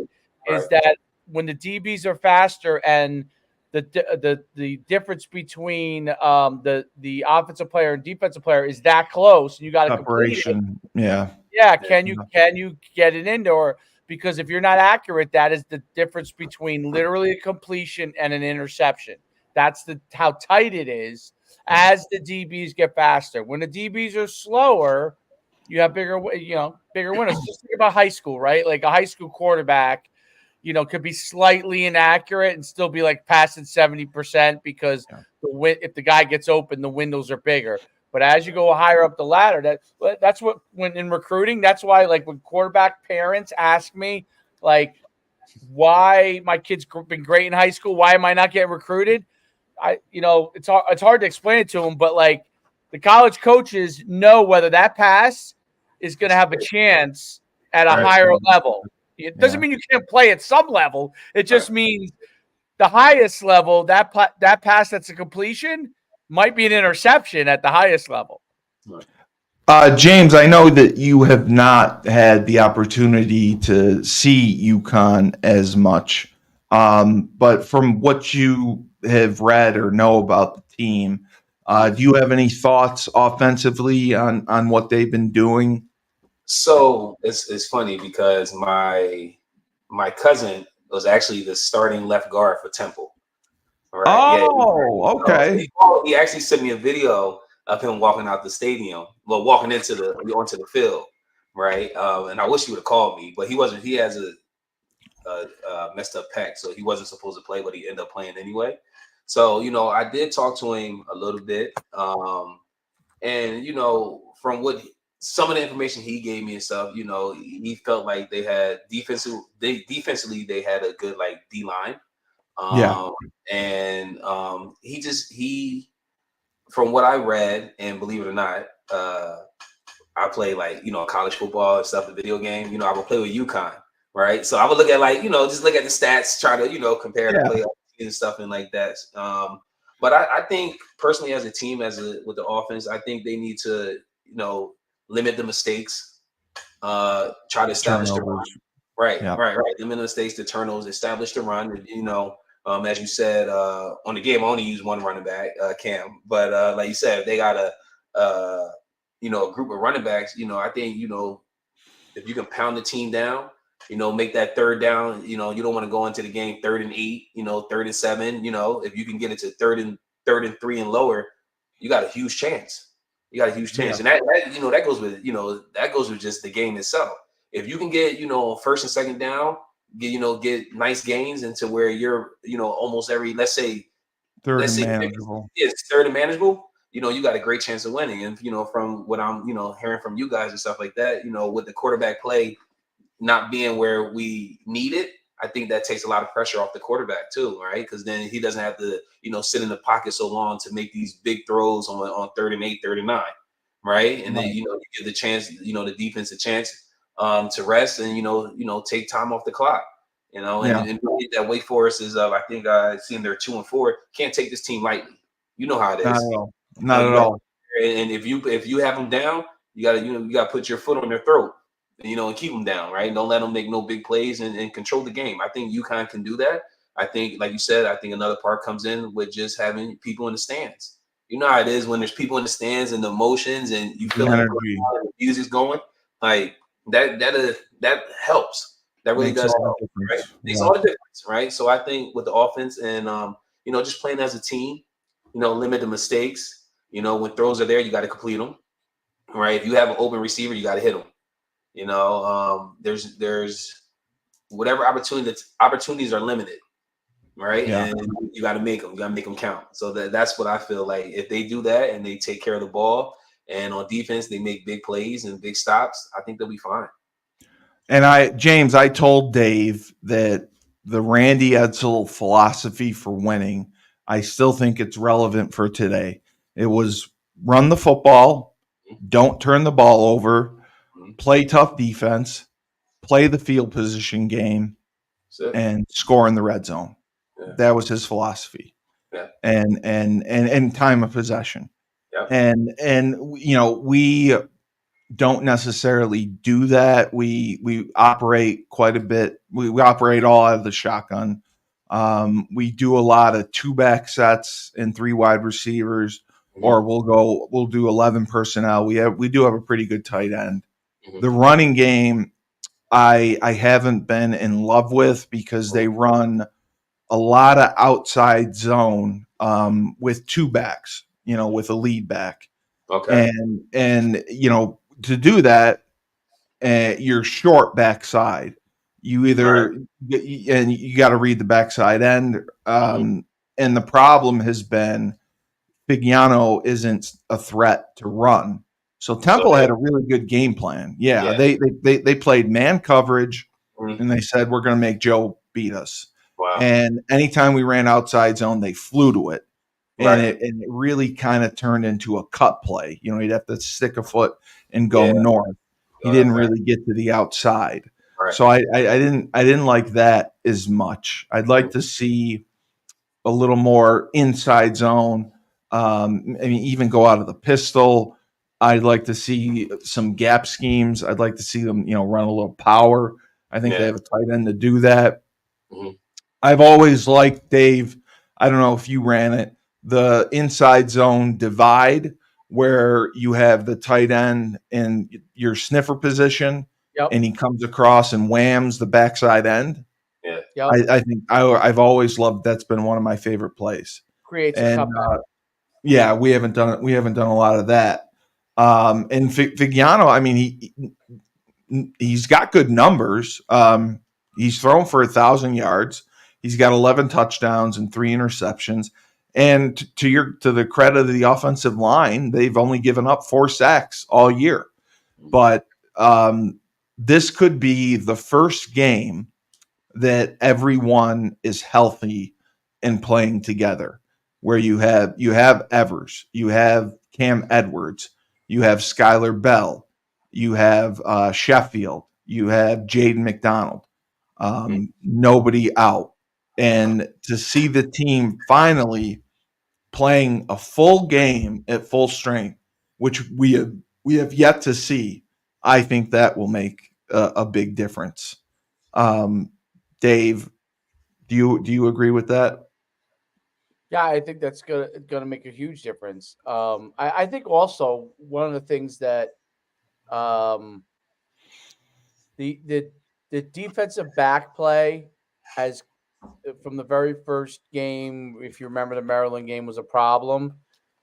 is that when the DBs are faster and the difference between the offensive player and defensive player is that close, and you got to complete it. Separation. Yeah. Yeah, can you get it indoor? Because if you're not accurate, that is the difference between literally a completion and an interception. That's how tight it is as the DBs get faster. When the DBs are slower, you have bigger winners. Just think about high school, right? Like a high school quarterback, could be slightly inaccurate and still be like passing 70% because if the guy gets open, the windows are bigger. But as you go higher up the ladder, that's what when in recruiting, that's why like when quarterback parents ask me like why my kid's been great in high school, why am I not getting recruited? It's hard to explain it to them, but like the college coaches know whether that pass is going to have a chance at a higher level. It doesn't mean you can't play at some level. It just means the highest level, that pass that's a completion might be an interception at the highest level. James, I know that you have not had the opportunity to see UConn as much, but from what you have read or know about the team, do you have any thoughts offensively on what they've been doing? So it's funny because my cousin was actually the starting left guard for Temple. Right? Okay. He actually sent me a video of him walking out the stadium, walking onto the field, right? And I wish he would have called me, but he wasn't. He has a messed up pec, so he wasn't supposed to play, but he ended up playing anyway. So I did talk to him a little bit, and from what some of the information he gave me and stuff, he felt like they had defensively they had a good like D line. And he from what I read, and believe it or not, I play like college football and stuff, the video game. I would play with UConn, right? So I would look at like just look at the stats, try to compare the playoff and stuff and like that. But I think personally, as a team, with the offense, I think they need to limit the mistakes, try to establish the run. Right. Limit the mistakes, the turnovers, establish the run. As you said, on the game, I only use one running back, Cam. But like you said, if they got a group of running backs, I think if you can pound the team down, make that third down. You don't want to go into the game 3rd and 8, 3rd and 7. If you can get it to 3rd and 3 and lower, you got a huge chance. And that goes with just the game itself. If you can get 1st and 2nd down, get nice gains into where you're almost every, let's say 3rd and manageable. It's 3rd and manageable. You got a great chance of winning. And from what I'm hearing from you guys and stuff like that, with the quarterback play not being where we need it, I think that takes a lot of pressure off the quarterback too, right? Because then he doesn't have to sit in the pocket so long to make these big throws on 3rd and 8, 3rd and 9, right? And then you give the chance, the defense a chance to rest and take time off the clock. And that Wake Forest is I think I seen they're 2-4. Can't take this team lightly. You know how it is. Not at all. And if you have them down, you gotta put your foot on their throat, and keep them down, right? Don't let them make no big plays and control the game. I think UConn can do that. I think, like you said, I think another part comes in with just having people in the stands. You know how it is when there's people in the stands and the emotions and you feel like the music's going, like that helps. That really does help, right? Makes all the difference, right? So I think with the offense and just playing as a team, limit the mistakes. When throws are there, you got to complete them, right? If you have an open receiver, you got to hit them. There's whatever opportunities are limited, right? Yeah. And you got to make them. You got to make them count. So that's what I feel like. If they do that and they take care of the ball, and on defense they make big plays and big stops, I think they'll be fine. And James, I told Dave that the Randy Edsall philosophy for winning, I still think it's relevant for today. It was run the football, don't turn the ball over, play tough defense, play the field position game, and score in the red zone. Yeah. That was his philosophy. Yeah. And time of possession. Yeah. And we don't necessarily do that. We operate quite a bit. We operate all out of the shotgun. We do a lot of 2-back sets and 3 wide receivers, or we'll do 11 personnel. We do have a pretty good tight end. The running game, I haven't been in love with because they run a lot of outside zone with 2 backs, with a lead back. Okay. And to do that, you're short backside. You either and you got to read the backside end. And the problem has been Figiano isn't a threat to run. So Temple had a really good game plan. Yeah. They played man coverage, and they said we're going to make Joe beat us. Wow. And anytime we ran outside zone, they flew to it. And it really kind of turned into a cut play. He'd have to stick a foot and go north. He didn't really get to the outside. Right. So I didn't like that as much. I'd like to see a little more inside zone. Even go out of the pistol. I'd like to see some gap schemes. I'd like to see them, run a little power. I think they have a tight end to do that. I've always liked, Dave, I don't know if you ran it, the inside zone divide where you have the tight end in your sniffer position and he comes across and whams the backside end. Yeah. Yep. I think I've always loved, that's been one of my favorite plays. Creates a cutback. We haven't done a lot of that. And Figiano, he's got good numbers. He's thrown for 1,000 yards. He's got 11 touchdowns and 3 interceptions. And to the credit of the offensive line, they've only given up 4 sacks all year. But this could be the first game that everyone is healthy and playing together, where you have Evers, you have Cam Edwards, you have Skylar Bell, you have Sheffield, you have Jaden McDonald, nobody out. And to see the team finally playing a full game at full strength, which we have yet to see, I think that will make a big difference. Dave, do you agree with that? Yeah, I think that's gonna make a huge difference. I think also one of the things that the defensive back play has from the very first game, if you remember the Maryland game, was a problem.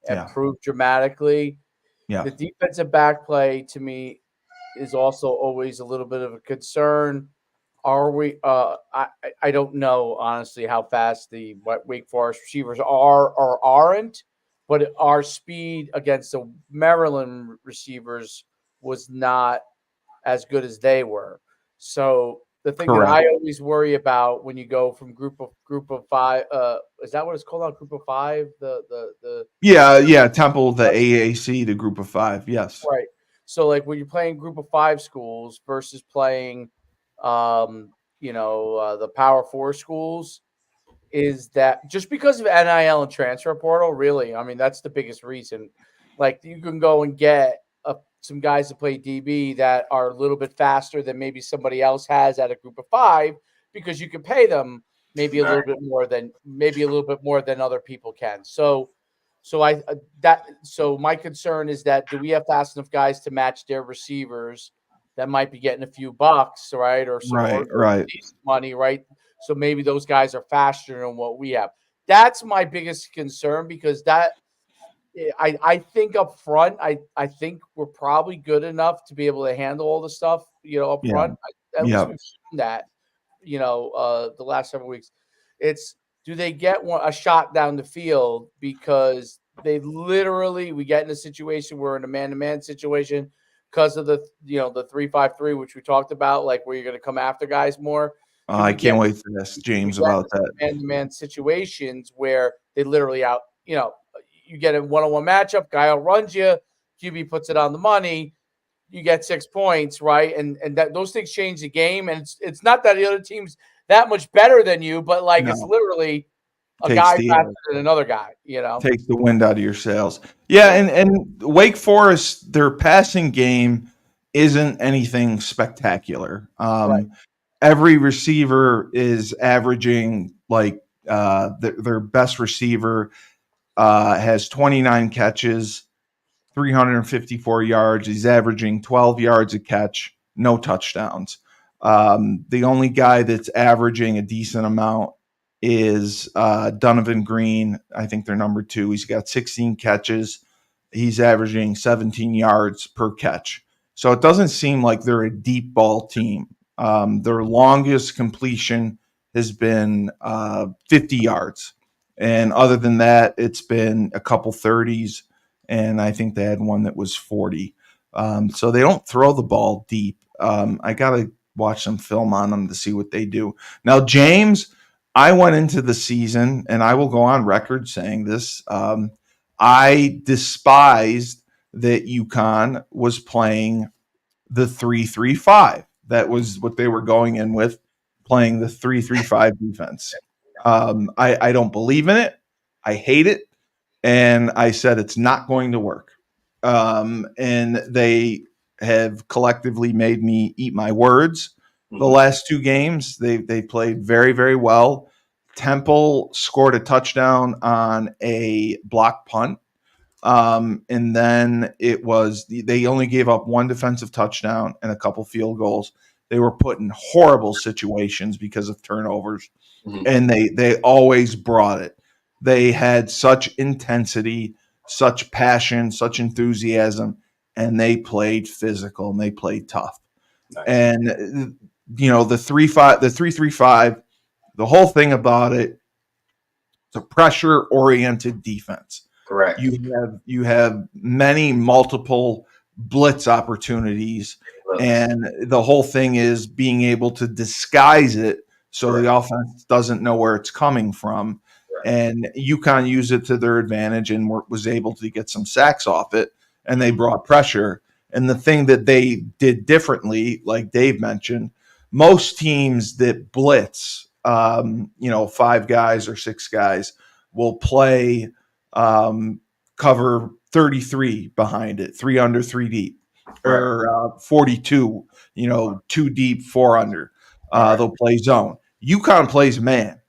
Improved dramatically. Yeah. The defensive back play to me is also always a little bit of a concern. Are we? I don't know honestly how fast the Wake Forest receivers are or aren't, but our speed against the Maryland receivers was not as good as they were. So the thing that I always worry about when you go from group of 5, is that what it's called now? Group of 5? Temple, the AAC, the group of 5, yes. Right. So like when you're playing group of 5 schools versus playing the Power 4 schools, is that just because of NIL and transfer portal, really? I mean, that's the biggest reason. Like you can go and get some guys to play DB that are a little bit faster than maybe somebody else has at a group of 5 because you can pay them maybe a little bit more than other people can. So my concern is that do we have fast enough guys to match their receivers that might be getting a few bucks, right? Or decent money, right? So maybe those guys are faster than what we have. That's my biggest concern because I think up front, I think we're probably good enough to be able to handle all the stuff, up front. At least we've seen that, the last several weeks. Do they get a shot down the field because we get in a situation where in a man-to-man situation because of the 3-5-3, which we talked about, like where you're going to come after guys more. I can't wait to ask James about that. Man-to-man situations where they literally you get a one-on-one matchup, guy outruns you, QB puts it on the money, you get 6 points, right? And that those things change the game. And it's not that the other team's that much better than you, but it's literally a guy faster than another guy, Takes the wind out of your sails. Yeah, and Wake Forest, their passing game isn't anything spectacular. Every receiver is averaging Like their best receiver has 29 catches, 354 yards. He's averaging 12 yards a catch, no touchdowns. The only guy that's averaging a decent amount is Donovan Green. I think they're number 2. He's got 16 catches. He's averaging 17 yards per catch. So it doesn't seem like they're a deep ball team. Their longest completion has been 50 yards. And other than that, it's been a couple 30s. And I think they had one that was 40. So they don't throw the ball deep. I got to watch some film on them to see what they do. Now, James, I went into the season, and I will go on record saying this. I despised that UConn was playing the 3-3-5. That was what they were going in with, playing the 3-3-5 defense. I don't believe in it. I hate it. And I said it's not going to work. And they have collectively made me eat my words. The last 2 games, they played very, very well. Temple scored a touchdown on a block punt. And then they only gave up 1 defensive touchdown and a couple field goals. They were put in horrible situations because of turnovers, and they always brought it. They had such intensity, such passion, such enthusiasm, and they played physical and they played tough. Nice. And the 3-3-5, the whole thing about it, it's a pressure-oriented defense. Correct. You have many multiple blitz opportunities, and the whole thing is being able to disguise it so the offense doesn't know where it's coming from. And UConn used it to their advantage and was able to get some sacks off it, and they brought pressure. And the thing that they did differently, like Dave mentioned, most teams that blitz, 5 guys or 6 guys, will play cover 33 behind it, 3 under, 3 deep, or 42, 2 deep, 4 under. They'll play zone. UConn plays man,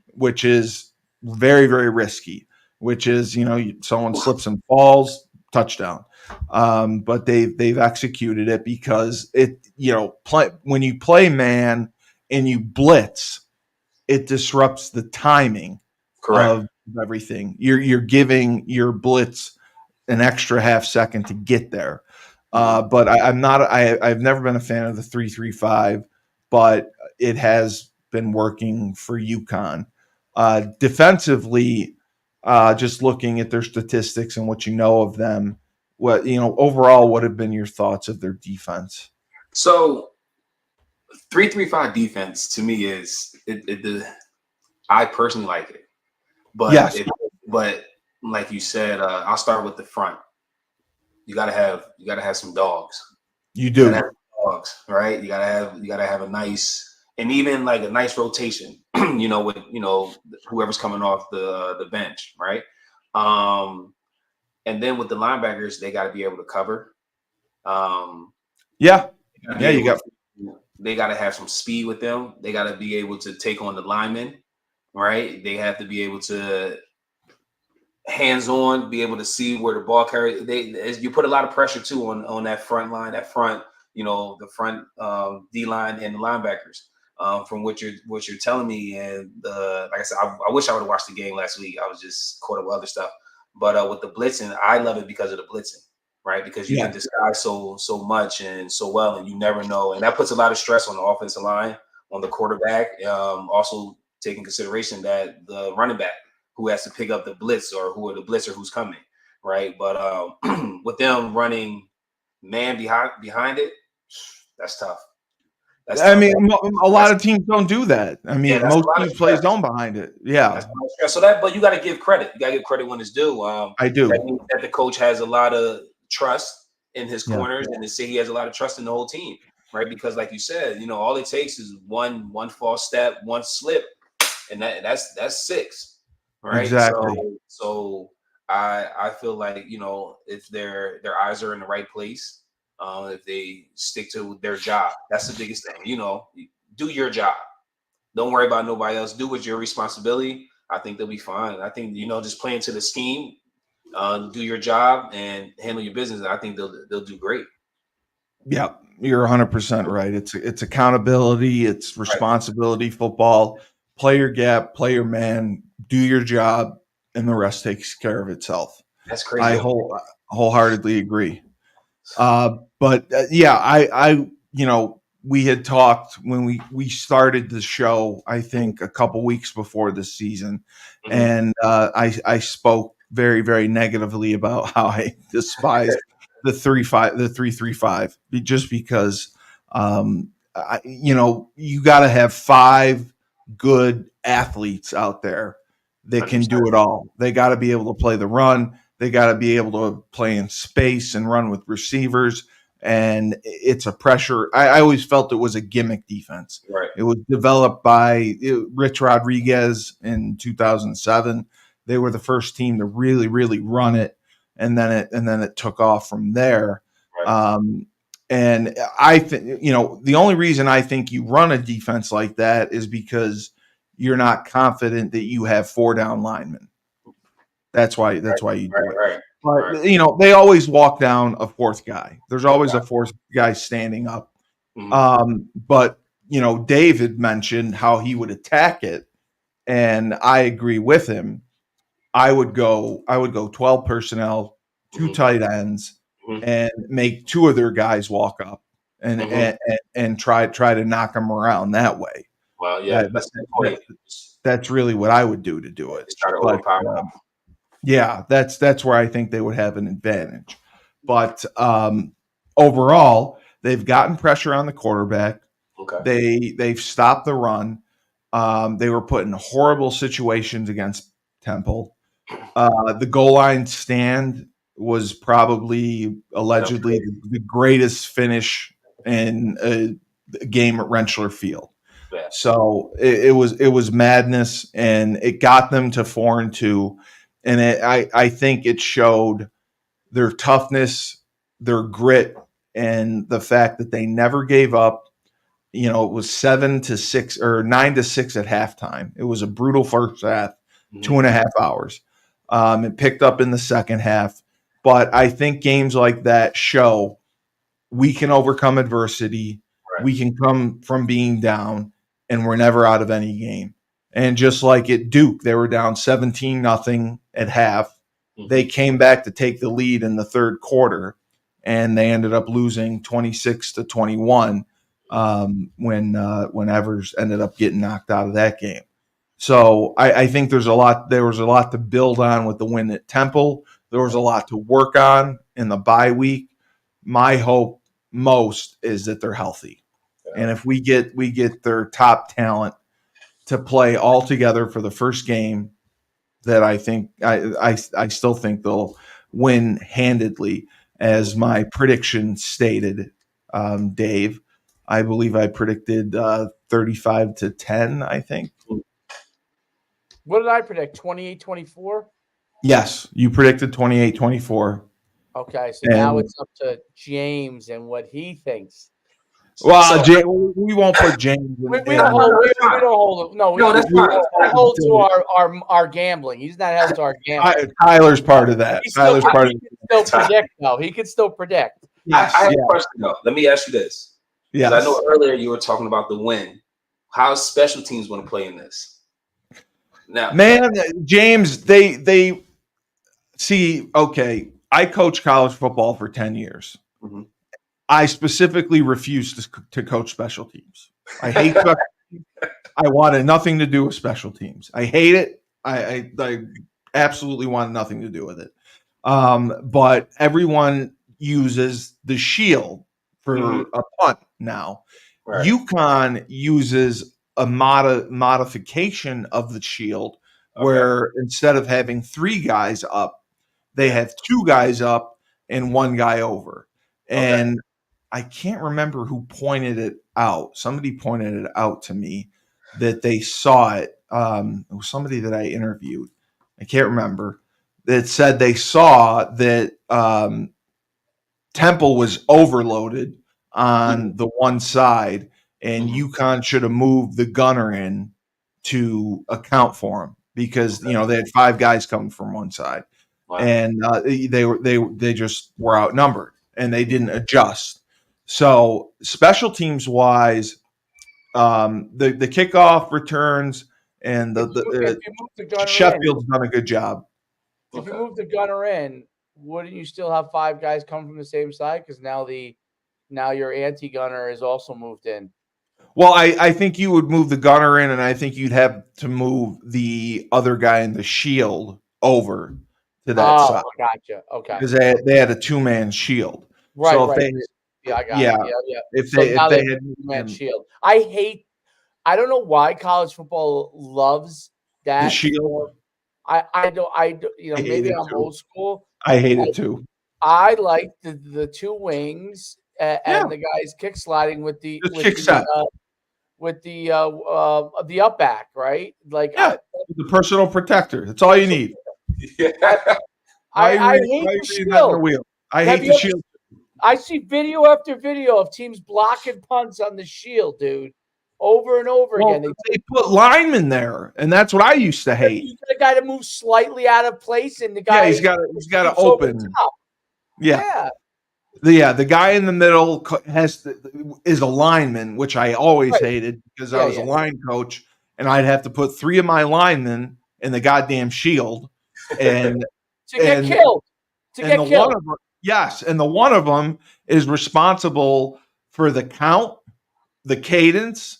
which is very, very risky, which is, someone slips and falls, touchdown. But they've executed it because when you play man and you blitz, it disrupts the timing of everything. You're giving your blitz an extra half second to get there. But I've never been a fan of the 3-3-5, but it has been working for UConn. Defensively, just looking at their statistics and what you know of them, overall, what have been your thoughts of their defense? So 3-3-5 defense to me is I personally like it. But yes. But like you said, I'll start with the front. You gotta have some dogs. You do. Dogs, right? You gotta have a nice, and even like a nice rotation, with whoever's coming off the bench, right? And then with the linebackers, they gotta be able to cover. They gotta have some speed with them. They gotta be able to take on the linemen, right? They have to be able to hands-on, be able to see where the ball carries. You put a lot of pressure too on that front line, the front D line and the linebackers. From what you're telling me, and like I said, I wish I would have watched the game last week. I was just caught up with other stuff. But with the blitzing, I love it because of the blitzing, right? Because you can disguise so much and so well, and you never know, and that puts a lot of stress on the offensive line, on the quarterback. Also taking consideration that the running back who has to pick up the blitz or who are the blitzer who's coming, right? But with them running man behind it, that's tough. A lot of teams don't do that. Most teams play zone behind it. Yeah. So but you got to give credit. You got to give credit when it's due. I do. That means that the coach has a lot of trust in his corners, and to say he has a lot of trust in the whole team, right? Because like you said, all it takes is one false step, one slip, and that's 6. Right. Exactly. So I feel like, if their eyes are in the right place, if they stick to their job, that's the biggest thing. Do your job. Don't worry about nobody else. Do what's your responsibility. I think they'll be fine. I think, just play into the scheme, do your job, and handle your business. I think they'll do great. Yeah, you're 100% right. It's accountability, it's responsibility, football, player gap, player man, do your job, and the rest takes care of itself. That's crazy. I wholeheartedly agree. But yeah, I we had talked when we started the show, I think a couple weeks before the season, and I spoke very, very negatively about how I despise the 3-5 just because you got to have 5 good athletes out there that can do it all. They got to be able to play the run. They got to be able to play in space and run with receivers. And it's a pressure. I always felt it was a gimmick defense. Right. It was developed by Rich Rodriguez in 2007. They were the first team to really, really run it, and then it took off from there. Right. And I think the only reason I think you run a defense like that is because you're not confident that you have 4 down linemen. That's why you do it. Right. But they always walk down a 4th guy. There's always a 4th guy standing up. But David mentioned how he would attack it, and I agree with him. I would go 12 personnel, 2 tight ends, and make 2 of their guys walk up and try to knock them around that way. Well, yeah, that's really what I would do it. Just try to overpower. Yeah, that's where I think they would have an advantage. But overall, they've gotten pressure on the quarterback. Okay. They've stopped the run. They were put in horrible situations against Temple. The goal line stand was probably allegedly the greatest finish in a game at Rentschler Field. Yeah. So it was madness, and it got them to 4-2. And I think it showed their toughness, their grit, and the fact that they never gave up. It was 7-6 or 9-6 at halftime. It was a brutal first half, 2.5 hours. It picked up in the second half. But I think games like that show we can overcome adversity. Right. We can come from being down, and we're never out of any game. And just like at Duke, they were down 17-0 at half. They came back to take the lead in the third quarter, and they ended up losing 26-21 when Evers ended up getting knocked out of that game. So I think there was a lot to build on with the win at Temple. There was a lot to work on in the bye week. My hope most is that they're healthy. And if we get their top talent to play all together for the first game, that I think I still think they'll win handedly, as my prediction stated. Dave, I believe I predicted 35-10, I think. What did I predict? 28-24? Yes, you predicted 28-24. Okay, so now it's up to James and what he thinks. Well, we won't put James. We don't hold him. No, that's fine. He's held to our gambling. He's not held to our gambling. Tyler's part of that. Tyler's part of it. He can still predict, though. He can still predict. Yes. I have a question, though. Let me ask you this. Yeah. I know earlier you were talking about the win. How special teams want to play in this? Now, man, James, they see. Okay, I coached college football for 10 years. Mm-hmm. I specifically refuse to coach special teams. I hate special teams. I wanted nothing to do with special teams. I hate it. I absolutely wanted nothing to do with it. But everyone uses the shield for a punt now. Right. UConn uses a modification of the shield where instead of having 3 guys up, they have 2 guys up and 1 guy over. And I can't remember who pointed it out. Somebody pointed it out to me that they saw it. It was somebody that I interviewed. I can't remember. That said they saw that Temple was overloaded on the one side, and UConn should have moved the gunner in to account for him because they had 5 guys coming from one side, and they just were outnumbered and they didn't adjust. So special teams wise, the kickoff returns and if you move the gunner Sheffield's done a good job. If you move the gunner in, wouldn't you still have 5 guys come from the same side? Because now your anti-gunner is also moved in. Well, I think you would move the gunner in, and I think you'd have to move the other guy in the shield over to that side. Oh, gotcha. Okay. Because they had a 2-man shield. Right, so if right. They, I got it. Yeah. If so they now had a 2-man shield. I don't know why college football loves that. The shield. I don't. Maybe I'm old school. I hate it too. I like the 2 wings and the guys kick sliding with the up back, right? Like the personal protector. That's all you need. I hate the shield. I hate the shield. I see video after video of teams blocking punts on the shield, dude. Over and over again. They put linemen there, and that's what I used to hate. You get a guy to move slightly out of place, and the guy he's got to open. Yeah. The guy in the middle is a lineman, which I always hated because I was a line coach, and I'd have to put 3 of my linemen in the goddamn shield, and to get killed. And the one of them is responsible for the count, the cadence,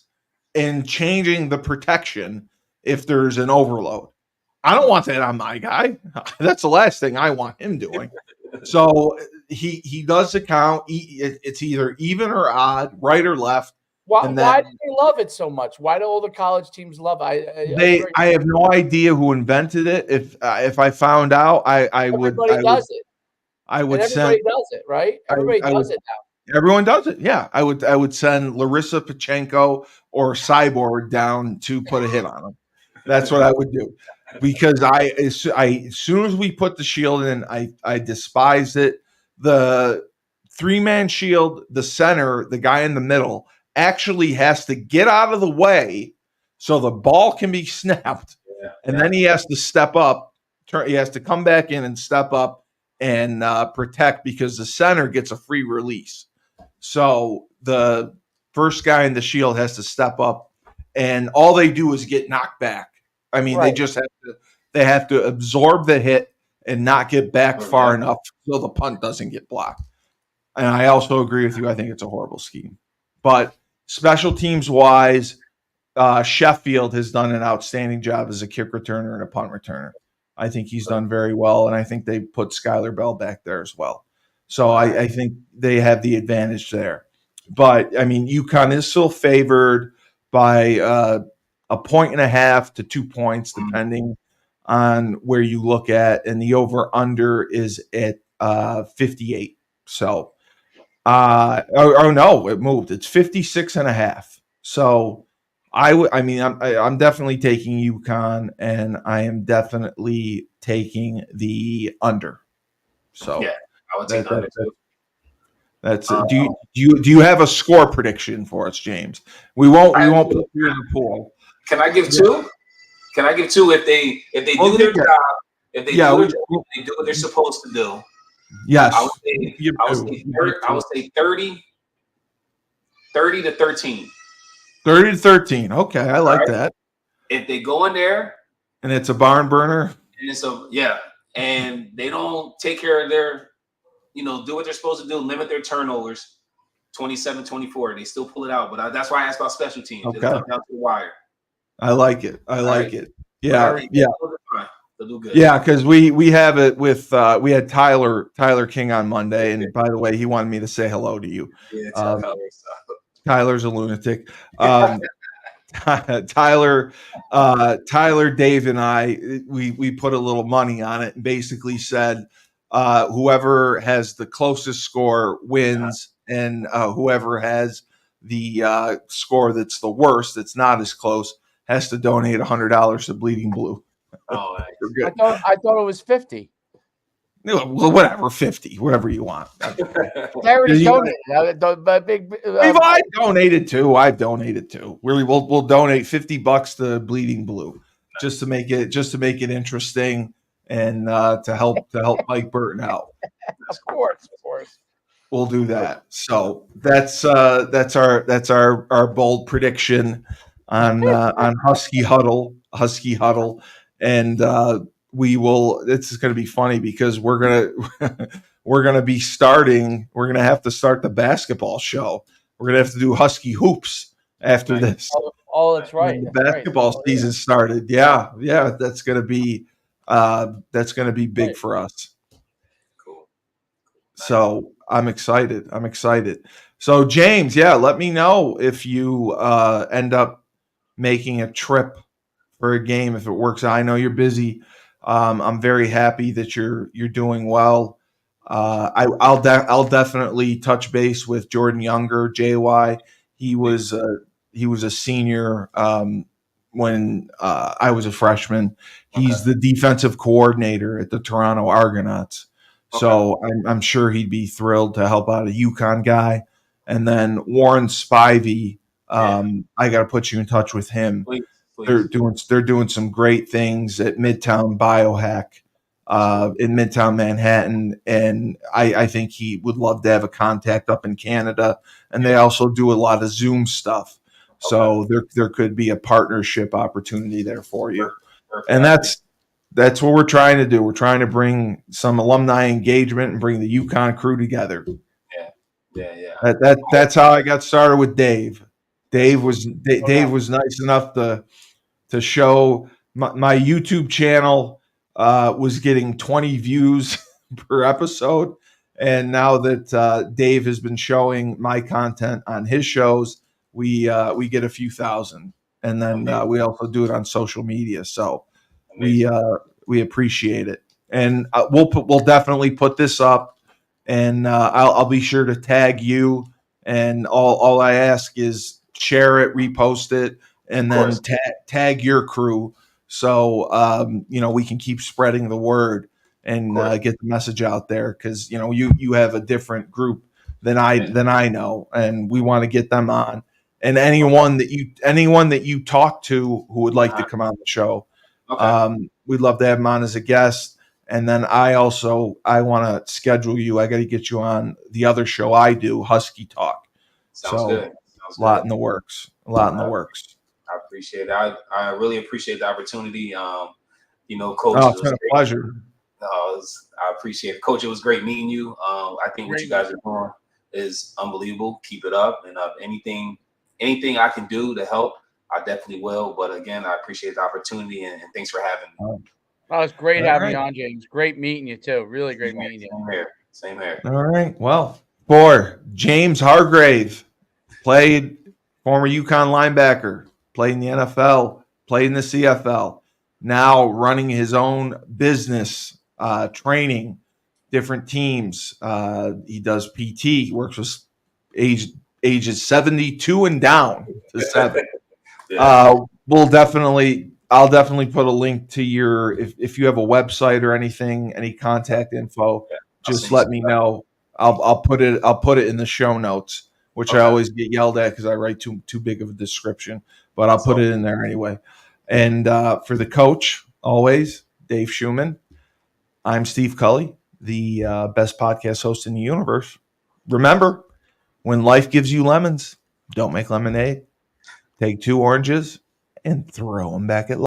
and changing the protection if there's an overload. I don't want that on my guy. That's the last thing I want him doing. So he does the count. It's either even or odd, right or left. Why do they love it so much? Why do all the college teams love it? I have no idea who invented it. If I found out, I would. Everybody does it. Everybody does it, right? Everybody does it now. Everyone does it. Yeah, I would send Larissa Pachenko or Cyborg down to put a hit on him. That's what I would do, because as soon as we put the shield in, I despised it. The 3-man shield, the center, the guy in the middle actually has to get out of the way so the ball can be snapped, and then he has to step up. He has to come back in and step up and protect, because the center gets a free release. So the first guy in the shield has to step up, and all they do is get knocked back. I mean, they just have to absorb the hit and not get back far enough so the punt doesn't get blocked. And I also agree with you. I think it's a horrible scheme. But special teams wise, Sheffield has done an outstanding job as a kick returner and a punt returner. I think he's done very well, and I think they put Skylar Bell back there as well. So I think they have the advantage there. But, I mean, UConn is still favored by 1.5 to 2 points, depending on where you look at. And the over-under is at 58. So, no, it moved. It's 56.5. So, I'm definitely taking UConn, and I am definitely taking the under. So yeah, I would take under too. That's it. Do you have a score prediction for us, James? We won't put you in the pool. Can I give 2? Can I give 2 if they do their job? If they do what they're supposed to do. Yes. I would say 30 to 13. 30 to 13. Okay, I like that. If they go in there and it's a barn burner, and they don't take care of their, do what they're supposed to do, limit their turnovers, 27-24, they still pull it out. But that's why I asked about special teams. Okay. It'll come down to the wire. I like it. Yeah, They'll do good. Yeah, because we have it with we had Tyler King on Monday, and by the way, he wanted me to say hello to you. Yeah, Tyler's a lunatic. Tyler, Dave, and I, we put a little money on it and basically said whoever has the closest score wins, and whoever has the score that's the worst, that's not as close, has to donate $100 to Bleeding Blue. Oh, I thought it was 50. Well, whatever, 50, whatever you want. Charity donated. I've donated too. We'll donate $50 to Bleeding Blue just to make it interesting and to help Mike Burton out. Of course. We'll do that. So that's our bold prediction on Husky Huddle, and we will. It's going to be funny because we're gonna we're gonna have to start the basketball show. We're gonna have to do Husky hoops after this. Oh, that's right. When the basketball season started. Yeah, that's gonna be big for us. Cool. So I'm excited. So James, let me know if you end up making a trip for a game if it works out. I know you're busy. I'm very happy that you're doing well. I'll definitely touch base with Jordan Younger, JY. He was a senior when I was a freshman. He's the defensive coordinator at the Toronto Argonauts. So I'm sure he'd be thrilled to help out a UConn guy. And then Warren Spivey, I got to put you in touch with him. Please. They're doing some great things at Midtown Biohack in Midtown Manhattan, and I think he would love to have a contact up in Canada. And they also do a lot of Zoom stuff, so there could be a partnership opportunity there for you. Perfect. And that's what we're trying to do. We're trying to bring some alumni engagement and bring the UConn crew together. Yeah. That's how I got started with Dave. Dave was nice enough to show my YouTube channel was getting 20 views per episode, and now that Dave has been showing my content on his shows, we get a few thousand, and then we also do it on social media. So we appreciate it, and we'll definitely put this up, and I'll be sure to tag you. And all I ask is share it, repost it, and then tag your crew, so we can keep spreading the word and get the message out there. Because you have a different group than I know, and we want to get them on. And anyone that you talk to who would like to come on the show, we'd love to have them on as a guest. And then I want to schedule you. I got to get you on the other show I do, Husky Talk. Sounds good. A lot in the works. I appreciate it. I really appreciate the opportunity. Coach. It's been a pleasure. I appreciate it. Coach, it was great meeting you. I think what you guys are doing is unbelievable. Keep it up. And anything I can do to help, I definitely will. But again, I appreciate the opportunity and thanks for having me. Oh, it's great having you on, James. Great meeting you too. Really great meeting you. Same here. All right. Well, James Hargrave, played former UConn linebacker, played in the NFL, played in the CFL, now running his own business, training different teams. He does PT. He works with ages 72 and down to 7. I'll definitely put a link to your, if you have a website or anything, any contact info, just let me know. I'll put it in the show notes, which I always get yelled at because I write too big of a description, but I'll put it in there anyway. And for the coach, always Dave Schuman. I'm Steve Cully, the best podcast host in the universe. Remember, when life gives you lemons, don't make lemonade. Take 2 oranges and throw them back at life.